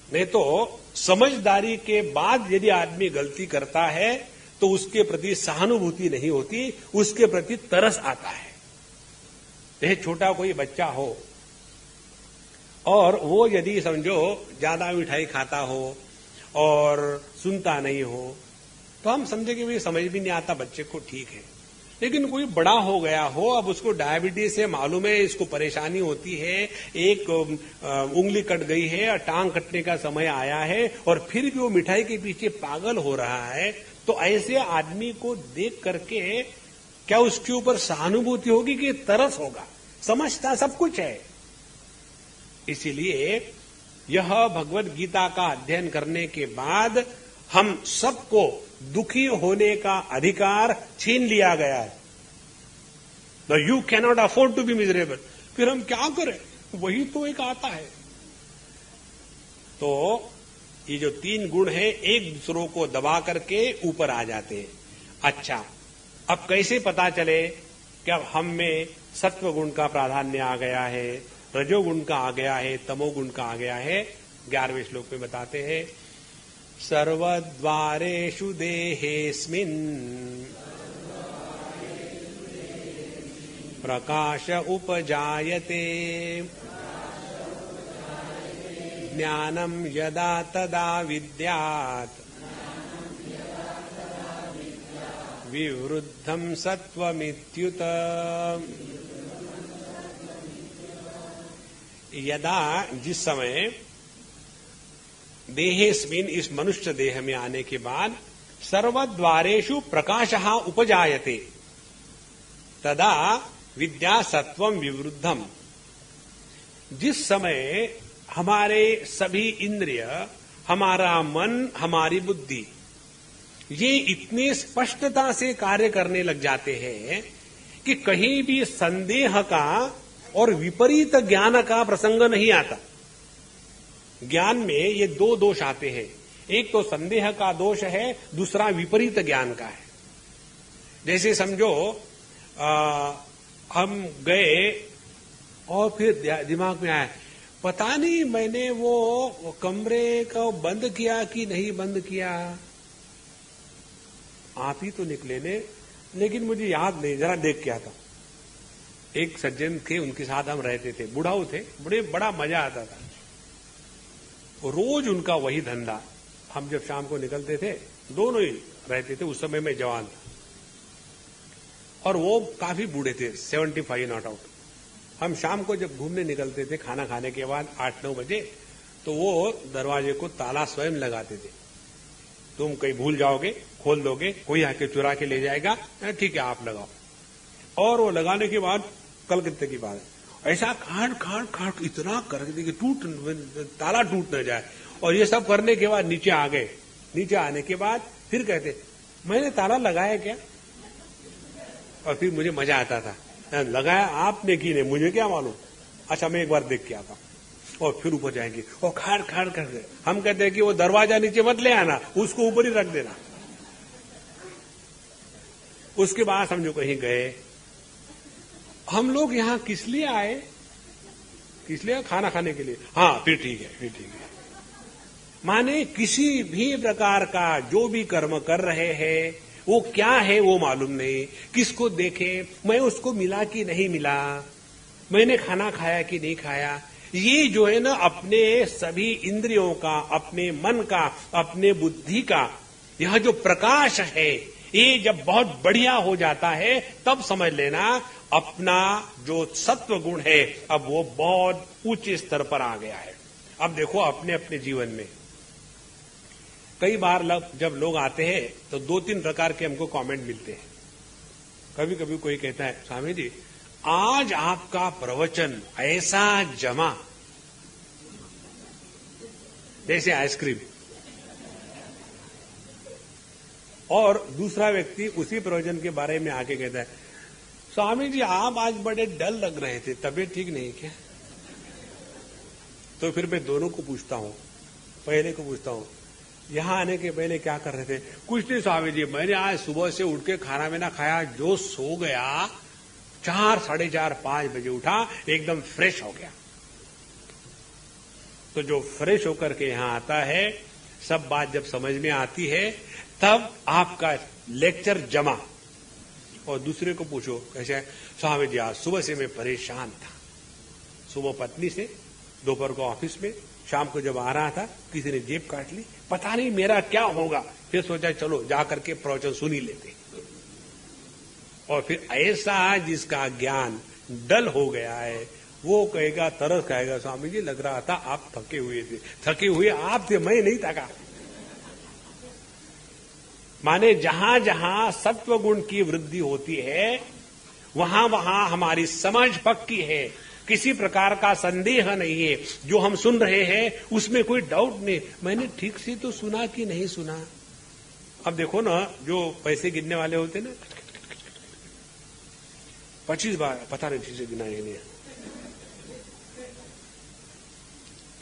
नहीं तो समझदारी के बाद यदि आदमी गलती करता है तो उसके प्रति सहानुभूति नहीं होती, उसके प्रति तरस आता है। जैसे छोटा कोई बच्चा हो और वो यदि समझो ज्यादा मिठाई खाता हो और सुनता नहीं हो, तो हम समझे कि भाई समझ भी नहीं आता बच्चे को, ठीक है। लेकिन कोई बड़ा हो गया हो, अब उसको डायबिटीज से मालूम है, इसको परेशानी होती है, एक उंगली कट गई है और टांग कटने का समय आया है, और फिर भी वो मिठाई के पीछे पागल हो रहा है, तो ऐसे आदमी को देख करके क्या उसके ऊपर सहानुभूति होगी कि तरस होगा? समझता सब कुछ है। इसीलिए यह भगवत गीता का अध्ययन करने के बाद हम सबको दुखी होने का अधिकार छीन लिया गया है। The you cannot afford to be miserable. फिर हम क्या करें? वही तो एक आता है। तो ये जो तीन गुण है, एक दूसरों को दबा करके ऊपर आ जाते हैं। अच्छा, अब कैसे पता चले कि अब हम में सत्व गुण का प्राधान्य आ गया है, रजोगुण का आ गया है, तमोगुण का आ गया है? 11वें श्लोक में बताते हैं, सर्वद्वारेषु देहेऽस्मिन् प्रकाश उपजायते ज्ञानं यदा तदा विद्यात् विवृद्धं सत्वमित्युत। यदा, जिस समय, देहेस्मिन, इस मनुष्य देह में आने के बाद, सर्वद्वारेषु प्रकाशः उपजायते तदा विद्या सत्वम विवृद्धम। जिस समय हमारे सभी इंद्रिय, हमारा मन, हमारी बुद्धि, ये इतने स्पष्टता से कार्य करने लग जाते हैं कि कहीं भी संदेह का और विपरीत ज्ञान का प्रसंग नहीं आता। ज्ञान में ये दो दोष आते हैं, एक तो संदेह का दोष है, दूसरा विपरीत ज्ञान का है। जैसे समझो हम गए और फिर दिमाग में आया, पता नहीं मैंने वो कमरे को बंद किया कि नहीं बंद किया। आप ही तो निकले ने, लेकिन मुझे याद नहीं, जरा देख के आता। एक सज्जन थे, उनके साथ हम रहते थे, बुढ़ाऊ थे, बड़ा मजा आता था। रोज उनका वही धंधा। हम जब शाम को निकलते थे, दोनों ही रहते थे, उस समय मैं जवान था, और वो काफी बूढ़े थे, 75 नॉट आउट। हम शाम को जब घूमने निकलते थे खाना खाने के बाद 8-9 बजे, तो वो दरवाजे को ताला स्वयं लगाते थे। तुम कहीं भूल जाओगे, खोल दोगे, कोई आके चुरा के ले जाएगा, ठीक है आप लगाओ। और वो लगाने के बाद कलकत्ते की बात है, ऐसा खाट इतना कर देंगे ताला टूट न जाए। और ये सब करने के बाद नीचे आ गए। नीचे आने के बाद फिर कहते, मैंने ताला लगाया क्या? और फिर मुझे मजा आता था, लगाया आपने की नहीं, मुझे क्या मालूम। अच्छा मैं एक बार देख के आता। और फिर ऊपर जाएंगे और खाड़ कर हम कहते हैं कि वो दरवाजा नीचे मत ले आना, उसको ऊपर ही रख देना। उसके बाद समझो कहीं गए, हम लोग यहां किस लिए आए? किस लिए? खाना खाने के लिए। हाँ फिर ठीक है। माने किसी भी प्रकार का जो भी कर्म कर रहे हैं वो क्या है वो मालूम नहीं, किसको देखे, मैं उसको मिला कि नहीं मिला, मैंने खाना खाया कि नहीं खाया। ये जो है ना अपने सभी इंद्रियों का, अपने मन का, अपने बुद्धि का यह जो प्रकाश है, ये जब बहुत बढ़िया हो जाता है तब समझ लेना अपना जो सत्व गुण है अब वो बहुत ऊंचे स्तर पर आ गया है। अब देखो अपने अपने जीवन में कई बार जब लोग आते हैं तो 2-3 प्रकार के हमको कमेंट मिलते हैं। कभी कभी कोई कहता है स्वामी जी आज आपका प्रवचन ऐसा जमा जैसे आइसक्रीम, और दूसरा व्यक्ति उसी प्रवचन के बारे में आके कहता है स्वामी जी आप आज बड़े डल लग रहे थे, तबीयत ठीक नहीं क्या? तो फिर मैं दोनों को पूछता हूं, पहले को पूछता हूं यहां आने के पहले क्या कर रहे थे? कुछ नहीं स्वामी जी, मैंने आज सुबह से उठ के खाना वाना खाया, जो सो गया 4, 4:30, 5 बजे उठा, एकदम फ्रेश हो गया। तो जो फ्रेश होकर के यहां आता है, सब बात जब समझ में आती है तब आपका लेक्चर जमा। और दूसरे को पूछो कैसे? स्वामी जी आज सुबह से मैं परेशान था, सुबह पत्नी से, दोपहर को ऑफिस में, शाम को जब आ रहा था किसी ने जेब काट ली, पता नहीं मेरा क्या होगा, फिर सोचा चलो जाकर के प्रवचन सुन ही लेते। और फिर ऐसा जिसका ज्ञान डल हो गया है वो कहेगा, तरस खाएगा स्वामी जी लग रहा था आप थके हुए थे। थके हुए आप थे, मैं नहीं थका। माने जहां जहां सत्व गुण की वृद्धि होती है वहां वहां हमारी समझ पक्की है, किसी प्रकार का संदेह नहीं है। जो हम सुन रहे हैं उसमें कोई डाउट नहीं, मैंने ठीक से तो सुना कि नहीं सुना। अब देखो ना जो पैसे गिनने वाले होते ना, 25 बार पता नहीं ठीक से गिना है नहीं,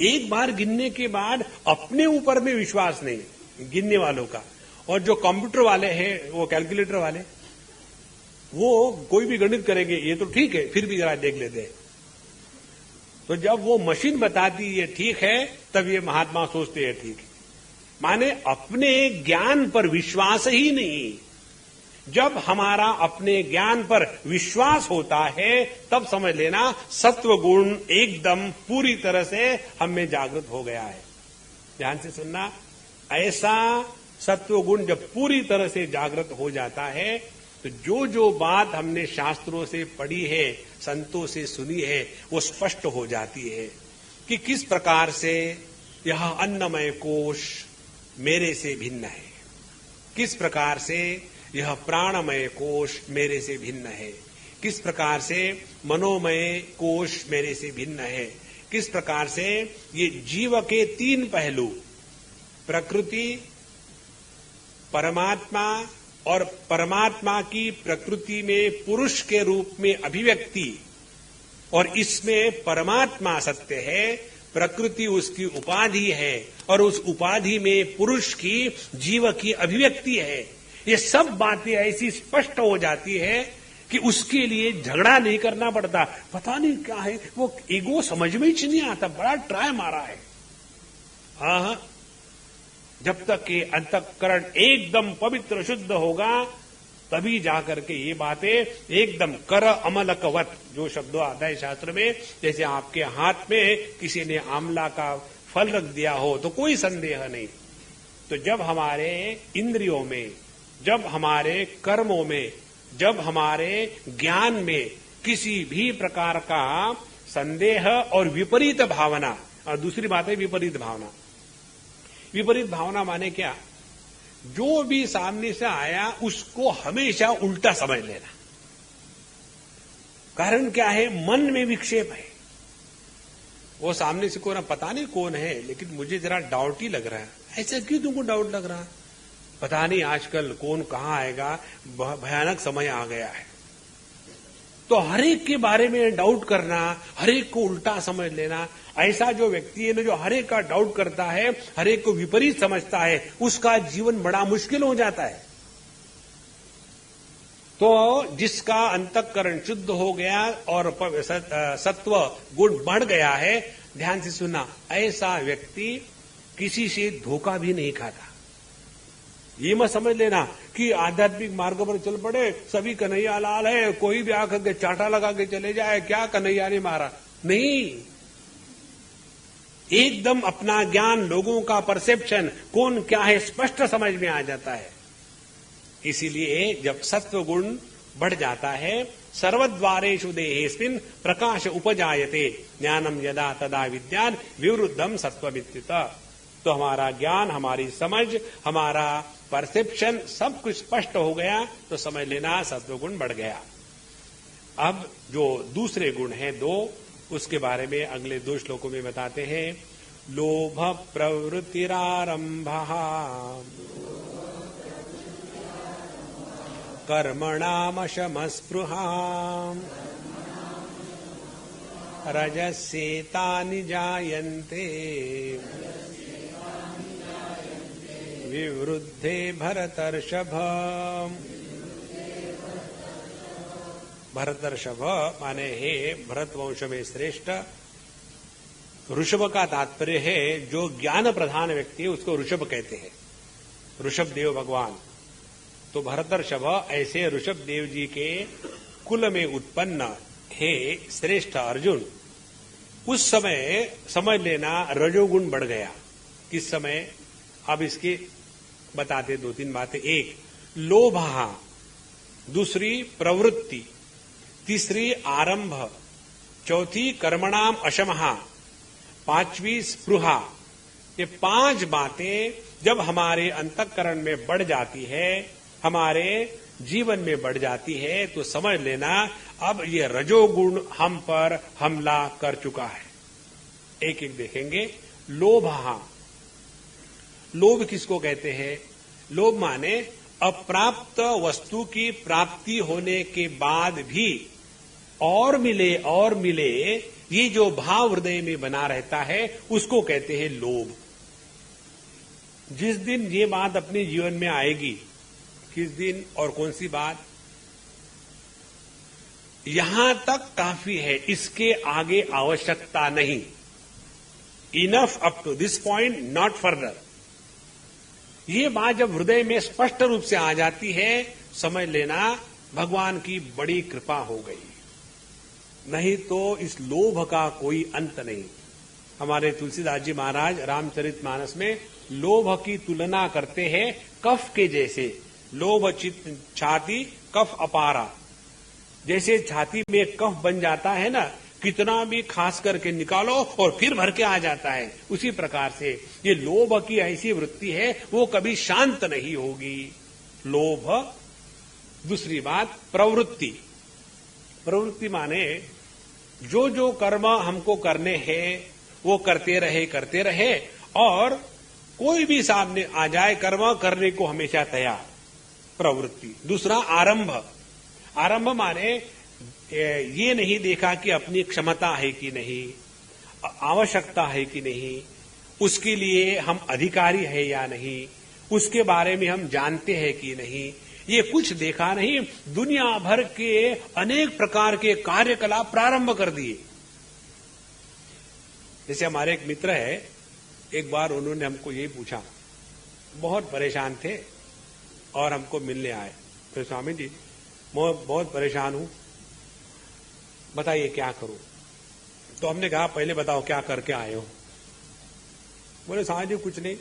एक बार गिनने के बाद अपने ऊपर में विश्वास नहीं गिनने वालों का। और जो कंप्यूटर वाले हैं, वो कैलकुलेटर वाले, वो कोई भी गणित करेंगे ये तो ठीक है, फिर भी जरा देख लेते हैं। तो जब वो मशीन बताती ये ठीक है तब ये महात्मा सोचते हैं ठीक है। माने अपने ज्ञान पर विश्वास ही नहीं। जब हमारा अपने ज्ञान पर विश्वास होता है तब समझ लेना सत्व गुण एकदम पूरी तरह से हम में जागृत हो गया है। ध्यान से सुनना, ऐसा सत्व गुण जब पूरी तरह से जागृत हो जाता है तो जो जो बात हमने शास्त्रों से पढ़ी है, संतों से सुनी है, वो स्पष्ट हो जाती है कि किस प्रकार से यह अन्नमय कोश मेरे से भिन्न है, किस प्रकार से यह प्राणमय कोश मेरे से भिन्न है, किस प्रकार से मनोमय कोश मेरे से भिन्न है, किस प्रकार से ये जीव के 3 पहलू प्रकृति, परमात्मा और परमात्मा की प्रकृति में पुरुष के रूप में अभिव्यक्ति, और इसमें परमात्मा सत्य है, प्रकृति उसकी उपाधि है, और उस उपाधि में पुरुष की जीव की अभिव्यक्ति है। ये सब बातें ऐसी स्पष्ट हो जाती है कि उसके लिए झगड़ा नहीं करना पड़ता। पता नहीं क्या है वो ईगो समझ में ही नहीं आता, बड़ा ट्राई मारा है। हाँ, जब तक कि अंतःकरण एकदम पवित्र शुद्ध होगा तभी जाकर के ये बातें एकदम कर अमलकवत, जो शब्द आता है शास्त्र में, जैसे आपके हाथ में किसी ने आंवला का फल रख दिया हो तो कोई संदेह नहीं। तो जब हमारे इंद्रियों में, जब हमारे कर्मों में, जब हमारे ज्ञान में किसी भी प्रकार का संदेह और विपरीत भावना, और दूसरी बात है विपरीत भावना। विपरीत भावना माने क्या? जो भी सामने से आया उसको हमेशा उल्टा समझ लेना। कारण क्या है? मन में विक्षेप है। वो सामने से कोई ना, पता नहीं कौन है लेकिन मुझे जरा डाउट ही लग रहा है। ऐसा क्यों तुमको डाउट लग रहा है? पता नहीं आजकल कौन कहां आएगा, भयानक समय आ गया है। तो हरेक के बारे में डाउट करना, हरेक को उल्टा समझ लेना, ऐसा जो व्यक्ति है ना जो हरेक का डाउट करता है, हरेक को विपरीत समझता है, उसका जीवन बड़ा मुश्किल हो जाता है। तो जिसका अंतःकरण शुद्ध हो गया और सत्व गुण बढ़ गया है, ध्यान से सुनना, ऐसा व्यक्ति किसी से धोखा भी नहीं खाता। ये मत समझ लेना कि आध्यात्मिक मार्ग पर चल पड़े, सभी कन्हैया लाल है, कोई भी आकर के चाटा लगा के चले जाए, क्या कन्हैया ने मारा, नहीं। एकदम अपना ज्ञान, लोगों का परसेप्शन, कौन क्या है स्पष्ट समझ में आ जाता है। इसीलिए जब सत्व गुण बढ़ जाता है, सर्वद्वारेषु देहेस्मिन् प्रकाश उपजायते ज्ञानम यदा तदा विद्यान विवृद्धम सत्वमित्युत। तो हमारा ज्ञान, हमारी समझ, हमारा परसेप्शन सब कुछ स्पष्ट हो गया तो समझ लेना सत्वगुण बढ़ गया। अब जो दूसरे गुण हैं दो, उसके बारे में अगले 2 श्लोकों में बताते हैं। लोभ प्रवृत्तिरारंभः कर्मणामशमस्पृहा रजस्येतानि जायन्ते विवृद्धे भरतर्षभ। भरतर्षभ माने हे भरत वंश में श्रेष्ठ। ऋषभ का तात्पर्य है जो ज्ञान प्रधान व्यक्ति है उसको ऋषभ कहते हैं, ऋषभ देव भगवान। तो भरतर्षभ ऐसे ऋषभ देव जी के कुल में उत्पन्न हे श्रेष्ठ अर्जुन। उस समय समझ लेना रजोगुण बढ़ गया। किस समय? अब इसके बताते 2-3 बातें। एक, लोभ, दूसरी प्रवृत्ति, तीसरी आरंभ, चौथी कर्मणाम अशमः, 5वीं स्पृहा। ये 5 बातें जब हमारे अंतःकरण में बढ़ जाती है, हमारे जीवन में बढ़ जाती है, तो समझ लेना अब ये रजोगुण हम पर हमला कर चुका है। एक एक देखेंगे। लोभ, लोभ किसको कहते हैं? लोभ माने अप्राप्त वस्तु की प्राप्ति होने के बाद भी और मिले ये जो भाव हृदय में बना रहता है उसको कहते हैं लोभ। जिस दिन ये बात अपने जीवन में आएगी, किस दिन और कौन सी बात, यहां तक काफी है, इसके आगे आवश्यकता नहीं। Enough up to this point, not further. ये बात जब हृदय में स्पष्ट रूप से आ जाती है, समझ लेना भगवान की बड़ी कृपा हो गई। नहीं तो इस लोभ का कोई अंत नहीं। हमारे तुलसीदास जी महाराज रामचरितमानस में लोभ की तुलना करते हैं कफ के जैसे। लोभ चित छाती कफ अपारा। जैसे छाती में कफ बन जाता है ना, कितना भी खास करके निकालो और फिर भर के आ जाता है, उसी प्रकार से ये लोभ की ऐसी वृत्ति है, वो कभी शांत नहीं होगी। लोभ। दूसरी बात प्रवृत्ति। प्रवृत्ति माने जो जो कर्म हमको करने हैं वो करते रहे और कोई भी सामने आ जाए कर्म करने को हमेशा तैयार, प्रवृत्ति। दूसरा आरंभ। आरंभ माने ये नहीं देखा कि अपनी क्षमता है कि नहीं, आवश्यकता है कि नहीं, उसके लिए हम अधिकारी है या नहीं, उसके बारे में हम जानते हैं कि नहीं, ये कुछ देखा नहीं। दुनिया भर के अनेक प्रकार के कार्यकलाप प्रारंभ कर दिए। जैसे हमारे एक मित्र है, एक बार उन्होंने हमको यही पूछा, बहुत परेशान थे और हमको मिलने आए। तो स्वामी जी मैं बहुत परेशान हूं, बताइए क्या करूं। तो हमने कहा पहले बताओ क्या करके आए हो। बोले स्वामी जी कुछ नहीं,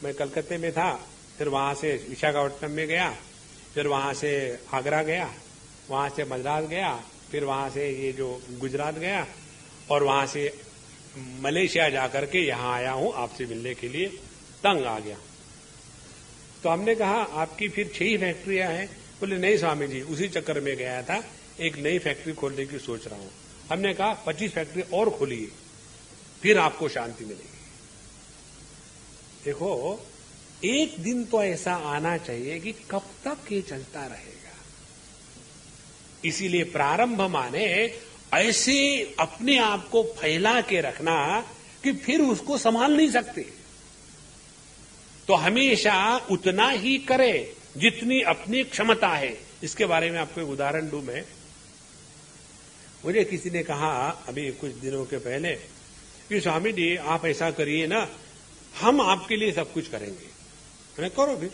मैं कलकत्ते में था, फिर वहां से विशाखापट्टनम में गया, फिर वहां से आगरा गया, वहां से मद्रास गया, फिर वहां से ये जो गुजरात गया और वहां से मलेशिया जाकर के यहां आया हूं आपसे मिलने के लिए, तंग आ गया। तो हमने कहा आपकी फिर 6 फैक्ट्रियां हैं। बोले नहीं स्वामी जी उसी चक्कर में गया था, एक नई फैक्ट्री खोलने की सोच रहा हूं। हमने कहा 25 फैक्ट्री और खोलिए, फिर आपको शांति मिलेगी। देखो एक दिन तो ऐसा आना चाहिए कि कब तक ये चलता रहेगा। इसीलिए प्रारंभ माने ऐसे अपने आप को फैला के रखना कि फिर उसको संभाल नहीं सकते। तो हमेशा उतना ही करे जितनी अपनी क्षमता है। इसके बारे में आपको एक उदाहरण दूं मैं। मुझे किसी ने कहा अभी कुछ दिनों के पहले कि स्वामी जी आप ऐसा करिए ना, हम आपके लिए सब कुछ करेंगे। मैंने करो भी,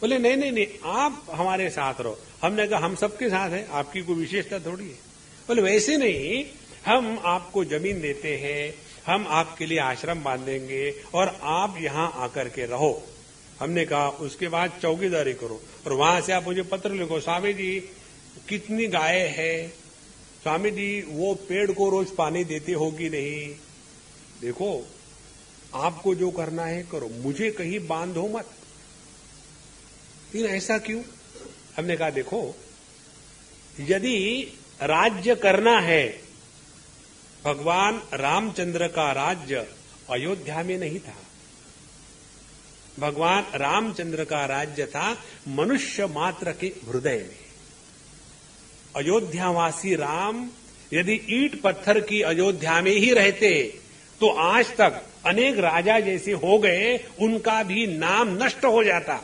बोले नहीं नहीं नहीं, आप हमारे साथ रहो। हमने कहा हम सबके साथ हैं, आपकी कोई विशेषता थोड़ी है। बोले वैसे नहीं, हम आपको जमीन देते हैं, हम आपके लिए आश्रम बांधेंगे और आप यहां आकर के रहो। हमने कहा उसके बाद चौकीदारी करो और वहां से आप मुझे पत्र लिखो, स्वामी जी कितनी गाय है, स्वामी जी वो पेड़ को रोज पानी देते हो कि नहीं, देखो आपको जो करना है करो, मुझे कहीं बांधो मत। लेकिन ऐसा क्यों? हमने कहा देखो, यदि राज्य करना है, भगवान रामचंद्र का राज्य अयोध्या में नहीं था। भगवान रामचंद्र का राज्य था मनुष्य मात्र के हृदय में। अयोध्यावासी राम यदि ईंट पत्थर की अयोध्या में ही रहते तो आज तक अनेक राजा जैसे हो गए, उनका भी नाम नष्ट हो जाता।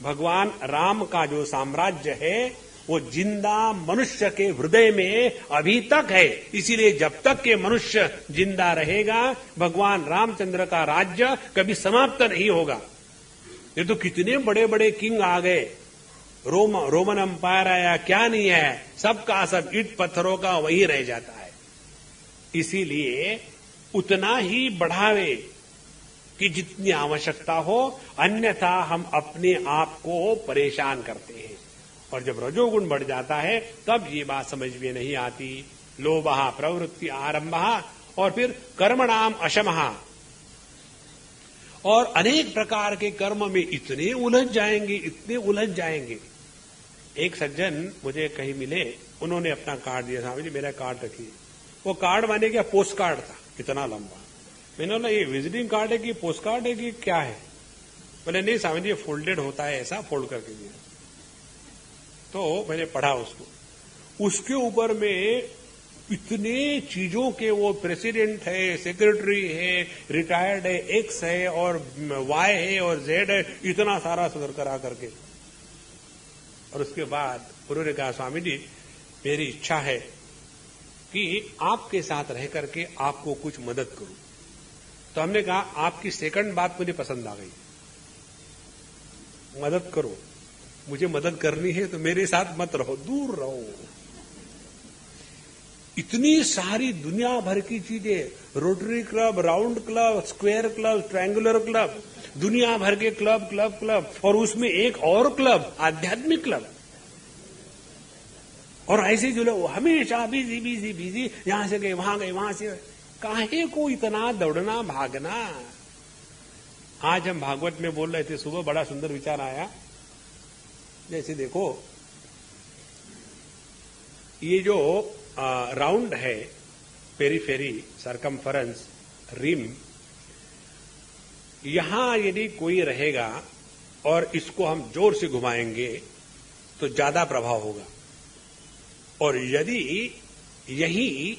भगवान राम का जो साम्राज्य है वो जिंदा मनुष्य के हृदय में अभी तक है। इसीलिए जब तक के मनुष्य जिंदा रहेगा, भगवान रामचंद्र का राज्य कभी समाप्त नहीं होगा। ये तो कितने बड़े बड़े किंग आ गए, रोमन अंपायर आया, क्या नहीं है, सबका सब ईंट पत्थरों का वही रह जाता है। इसीलिए उतना ही बढ़ावे कि जितनी आवश्यकता हो, अन्यथा हम अपने आप को परेशान करते हैं। और जब रजोगुण बढ़ जाता है तब ये बात समझ में नहीं आती। लोभः प्रवृत्ति आरंभः और फिर कर्मणाम अशमः, और अनेक प्रकार के कर्म में इतने उलझ जाएंगे, इतने उलझ जाएंगे। एक सज्जन मुझे कहीं मिले, उन्होंने अपना कार्ड दिया, स्वामी जी मेरा कार्ड रखिए। वो कार्ड माने क्या, पोस्ट कार्ड था, इतना लंबा। मैंने बोला ये विजिटिंग कार्ड है कि पोस्ट कार्ड है कि क्या है? बोले नहीं स्वामी जी ये फोल्डेड होता है, ऐसा फोल्ड करके दिया। तो मैंने पढ़ा उसको, उसके ऊपर में इतने चीजों के, वो प्रेसिडेंट है, सेक्रेटरी है, रिटायर्ड है, एक्स है और वाई है और जेड है, इतना सारा सुधर करा करके। और उसके बाद उन्होंने कहा स्वामी जी मेरी इच्छा है कि आपके साथ रह करके आपको कुछ मदद करूं। तो हमने कहा आपकी सेकंड बात मुझे पसंद आ गई, मदद करो। मुझे मदद करनी है तो मेरे साथ मत रहो, दूर रहो। इतनी सारी दुनिया भर की चीजें, rotary club, round club, square club, triangular club, दुनिया भर के क्लब क्लब क्लब, और उसमें एक और क्लब, आध्यात्मिक क्लब। और ऐसे जो लोग हमेशा बिजी बिजी बिजी, यहां से गए वहां गए, वहां से, काहे को इतना दौड़ना भागना। आज हम भागवत में बोल रहे थे, सुबह बड़ा सुंदर विचार आया। जैसे देखो ये जो राउंड है, पेरीफेरी, सरकमफरेंस, रिम, यहां यदि कोई रहेगा और इसको हम जोर से घुमाएंगे तो ज्यादा प्रभाव होगा। और यदि यही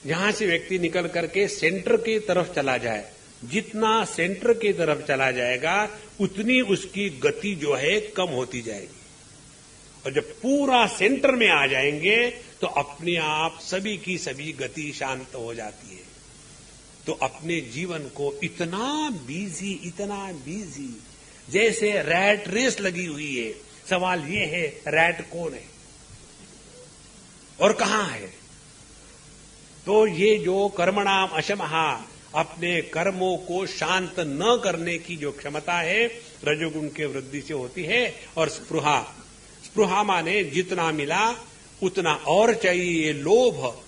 यहां से व्यक्ति निकल करके सेंटर की तरफ चला जाए, जितना सेंटर की तरफ चला जाएगा उतनी उसकी गति जो है कम होती जाएगी। और जब पूरा सेंटर में आ जाएंगे तो अपने आप सभी की सभी गति शांत हो जाती है। तो अपने जीवन को इतना बिजी जैसे रैट रेस लगी हुई है। सवाल ये है रैट कौन है और कहां है? तो ये जो कर्मणाम अशमः, अपने कर्मों को शांत न करने की जो क्षमता है रजोगुण के वृद्धि से होती है। और स्पृहा माने जितना मिला उतना और चाहिए, लोभ,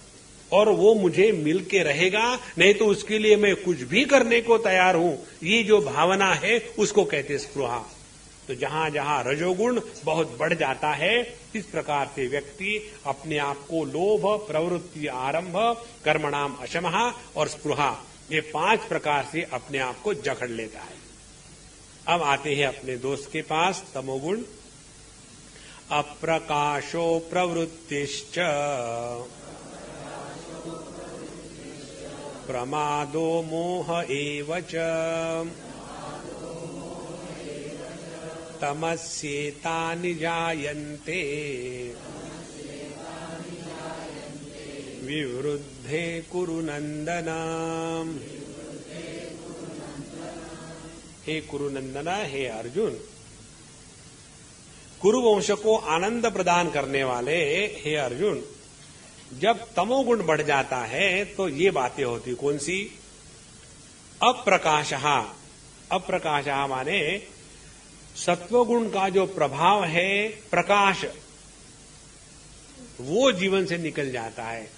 और वो मुझे मिल के रहेगा, नहीं तो उसके लिए मैं कुछ भी करने को तैयार हूं, ये जो भावना है उसको कहते स्पृहा। तो जहां जहां रजोगुण बहुत बढ़ जाता है, इस प्रकार से व्यक्ति अपने आप को लोभ, प्रवृत्ति आरंभ, कर्मणाम अशमः और स्पृहा, ये 5 प्रकार से अपने आप को जकड़ लेता है। अब आते हैं अपने दोस्त के पास, तमोगुण। अप्रकाशो प्रवृत्तिश्च प्रमादो मोह एव च तमस्येतानि जायन्ते विवृद्धे कुरु नन्दन। हे कुरुनंदन, हे अर्जुन, कुरुवंश को आनंद प्रदान करने वाले हे अर्जुन, जब तमोगुण बढ़ जाता है तो ये बातें होती। कौन सी? अप्रकाशः। अप्रकाशः माने सत्वगुण का जो प्रभाव है, प्रकाश, वो जीवन से निकल जाता है।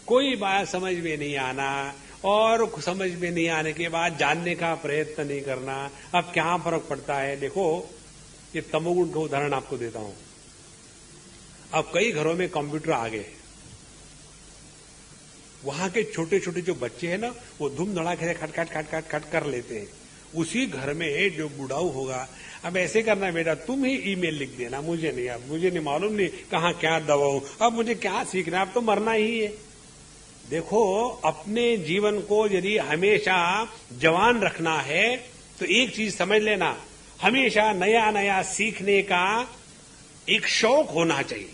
कोई बात समझ में नहीं आना और समझ में नहीं आने के बाद जानने का प्रयत्न नहीं करना, अब क्या फर्क पड़ता है? देखो, ये तमोगुण का उदाहरण आपको देता हूं। अब कई घरों में कंप्यूटर आ गए, वहां के छोटे छोटे जो बच्चे हैं ना, वो धूम धड़ाके से खट खट खट खट खट कर लेते हैं। उसी घर में जो बुढ़ाऊ होगा, अब ऐसे करना बेटा, तुम ही ईमेल लिख देना, मुझे नहीं, अब मुझे नहीं मालूम नहीं कहां क्या दबाऊं, अब मुझे क्या सीखना, अब तो मरना ही है। देखो, अपने जीवन को यदि हमेशा जवान रखना है तो एक चीज समझ लेना, हमेशा नया नया सीखने का एक शौक होना चाहिए।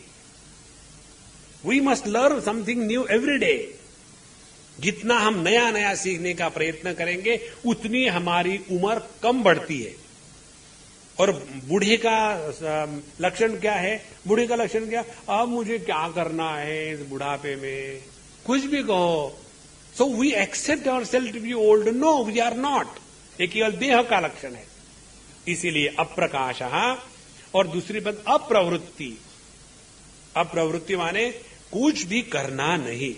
We must learn something new every day. जितना हम नया नया सीखने का प्रयत्न करेंगे, उतनी हमारी उम्र कम बढ़ती है। और बूढ़े का लक्षण क्या है? बूढ़े का लक्षण क्या? अब मुझे क्या करना है इस बुढ़ापे में, कुछ भी कहो। So we accept our self to be old. No, we are not. ये केवल देह का लक्षण है। इसीलिए अप्रकाश। और दूसरी बात अप्रवृत्ति। अप्रवृत्ति माने कुछ भी करना नहीं,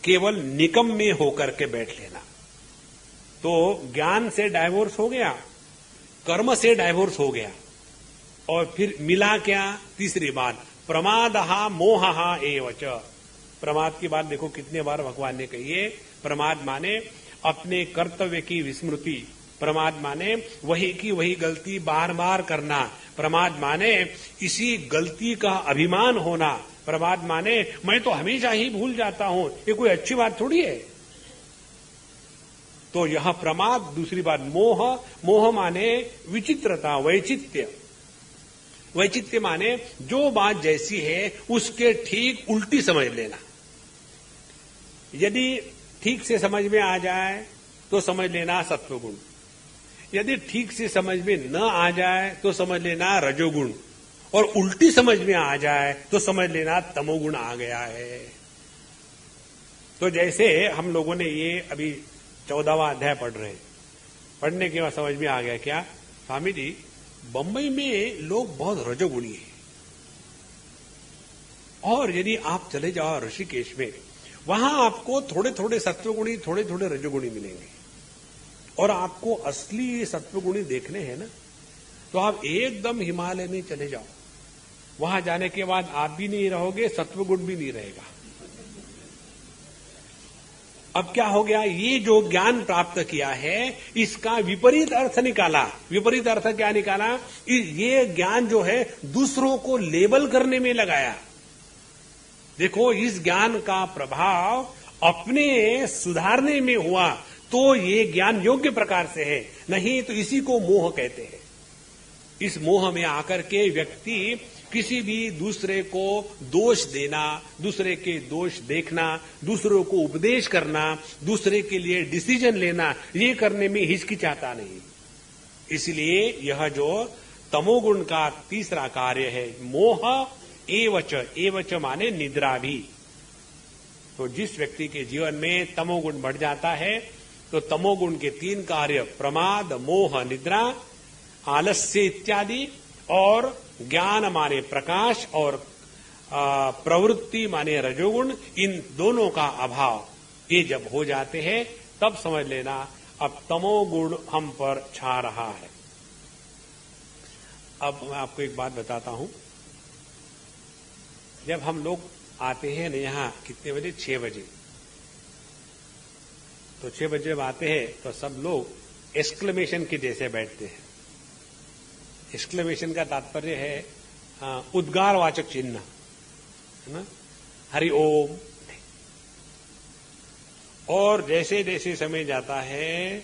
केवल निकम्मे होकर के बैठ लेना। तो ज्ञान से डाइवोर्स हो गया, कर्म से डाइवोर्स हो गया, और फिर मिला क्या? तीसरी बात, प्रमादः मोहः एवच। प्रमाद की बात देखो कितने बार भगवान ने कही है। प्रमाद माने अपने कर्तव्य की विस्मृति, प्रमाद माने वही की वही गलती बार बार करना, प्रमाद माने इसी गलती का अभिमान होना, प्रमाद माने मैं तो हमेशा ही भूल जाता हूं, ये कोई अच्छी बात थोड़ी है। तो यह प्रमाद। दूसरी बात मोह। मोह माने विचित्रता, वैचित्य। वैचित्य माने जो बात जैसी है उसके ठीक उल्टी समझ लेना। यदि ठीक से समझ में आ जाए तो समझ लेना सत्वगुण, यदि ठीक से समझ में न आ जाए तो समझ लेना रजोगुण, और उल्टी समझ में आ जाए तो समझ लेना तमोगुण आ गया है। तो जैसे हम लोगों ने ये अभी 14वां अध्याय पढ़ रहे हैं, पढ़ने के बाद समझ में आ गया क्या? स्वामी जी, बंबई में लोग बहुत रजोगुणी हैं, और यदि आप चले जाओ ऋषिकेश में, वहां आपको थोड़े थोड़े सत्वगुणी, थोड़े थोड़े रजोगुणी मिलेंगे। और आपको असली सत्वगुणी देखने हैं ना, तो आप एकदम हिमालय में चले जाओ। वहां जाने के बाद आप भी नहीं रहोगे, सत्वगुण भी नहीं रहेगा। अब क्या हो गया? ये जो ज्ञान प्राप्त किया है, इसका विपरीत अर्थ निकाला। विपरीत अर्थ क्या निकाला? ये ज्ञान जो है दूसरों को लेबल करने में लगाया। देखो, इस ज्ञान का प्रभाव अपने सुधारने में हुआ तो ये ज्ञान योग्य प्रकार से है, नहीं तो इसी को मोह कहते हैं। इस मोह में आकर के व्यक्ति किसी भी दूसरे को दोष देना, दूसरे के दोष देखना, दूसरों को उपदेश करना, दूसरे के लिए डिसीजन लेना, ये करने में हिचकिचाता नहीं। इसलिए यह जो तमोगुण का तीसरा कार्य है, मोह एवच। एवच माने निद्रा भी। तो जिस व्यक्ति के जीवन में तमोगुण बढ़ जाता है, तो तमोगुण के 3 कार्य, प्रमाद, मोह, निद्रा, आलस्य इत्यादि, और ज्ञान माने प्रकाश, और प्रवृत्ति माने रजोगुण, इन दोनों का अभाव, ये जब हो जाते हैं तब समझ लेना अब तमोगुण हम पर छा रहा है। अब मैं आपको एक बात बताता हूं। जब हम लोग आते हैं ना यहां कितने बजे? 6 बजे। तो 6 बजे जब आते हैं तो सब लोग एक्सक्लेमेशन के जैसे बैठते हैं। एक्सक्लेमेशन का तात्पर्य है उद्गारवाचक चिन्ह, है ना? हरि ओम। और जैसे जैसे समय जाता है,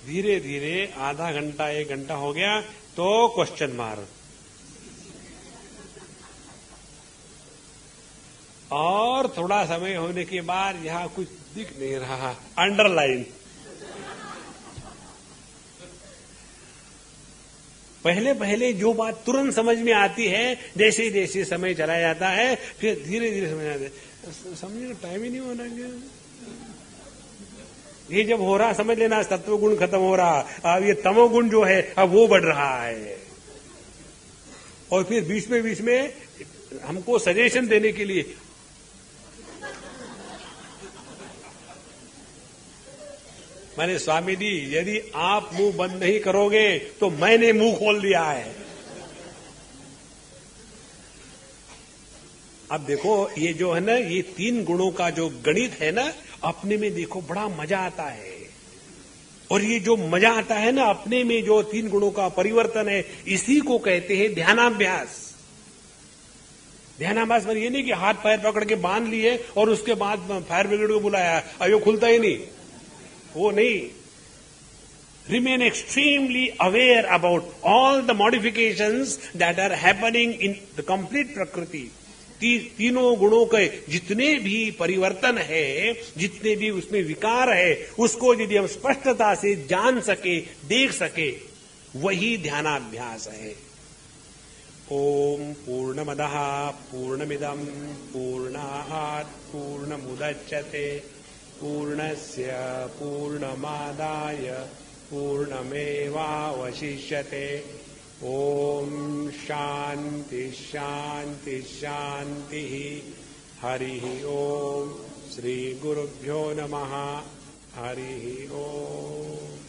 धीरे धीरे आधा घंटा 1 घंटा हो गया तो क्वेश्चन मार्क, और थोड़ा समय होने के बाद यहां कुछ दिख नहीं रहा, अंडरलाइन। पहले पहले जो बात तुरंत समझ में आती है, जैसे जैसे समय चला जाता है फिर धीरे धीरे समझ आता है। समझने का टाइम ही नहीं होना क्या? ये जब हो रहा समझ लेना सत्व गुण खत्म हो रहा, अब ये तमोगुण जो है अब वो बढ़ रहा है। और फिर बीच में हमको सजेशन देने के लिए मैंने, स्वामी जी यदि आप मुंह बंद नहीं करोगे तो मैंने मुंह खोल दिया है। अब देखो ये जो है ना, ये 3 गुणों का जो गणित है ना, अपने में देखो बड़ा मजा आता है। और ये जो मजा आता है ना अपने में, जो 3 गुणों का परिवर्तन है, इसी को कहते हैं ध्यानाभ्यास। ध्यानाभ्यास पर ये नहीं कि हाथ पैर पकड़ के बांध लिए और उसके बाद फायर ब्रिगेड को बुलाया, अब ये खुलता ही नहीं, वो नहीं। Remain extremely aware about all the modifications that are happening in the complete प्रकृति। तीनों गुणों के जितने भी परिवर्तन है, जितने भी उसमें विकार है, उसको यदि हम स्पष्टता से जान सके, देख सके, वही ध्यानाभ्यास है। ओम पूर्णमदः पूर्णमिदं पूर्णात् पूर्णमुदच्यते पूर्णस्य पूर्णमादाय पूर्णमेवावशिष्यते। ओम शांति शांति शांति। हरि ओम। श्री गुरुभ्यो नमः। हरि ओम।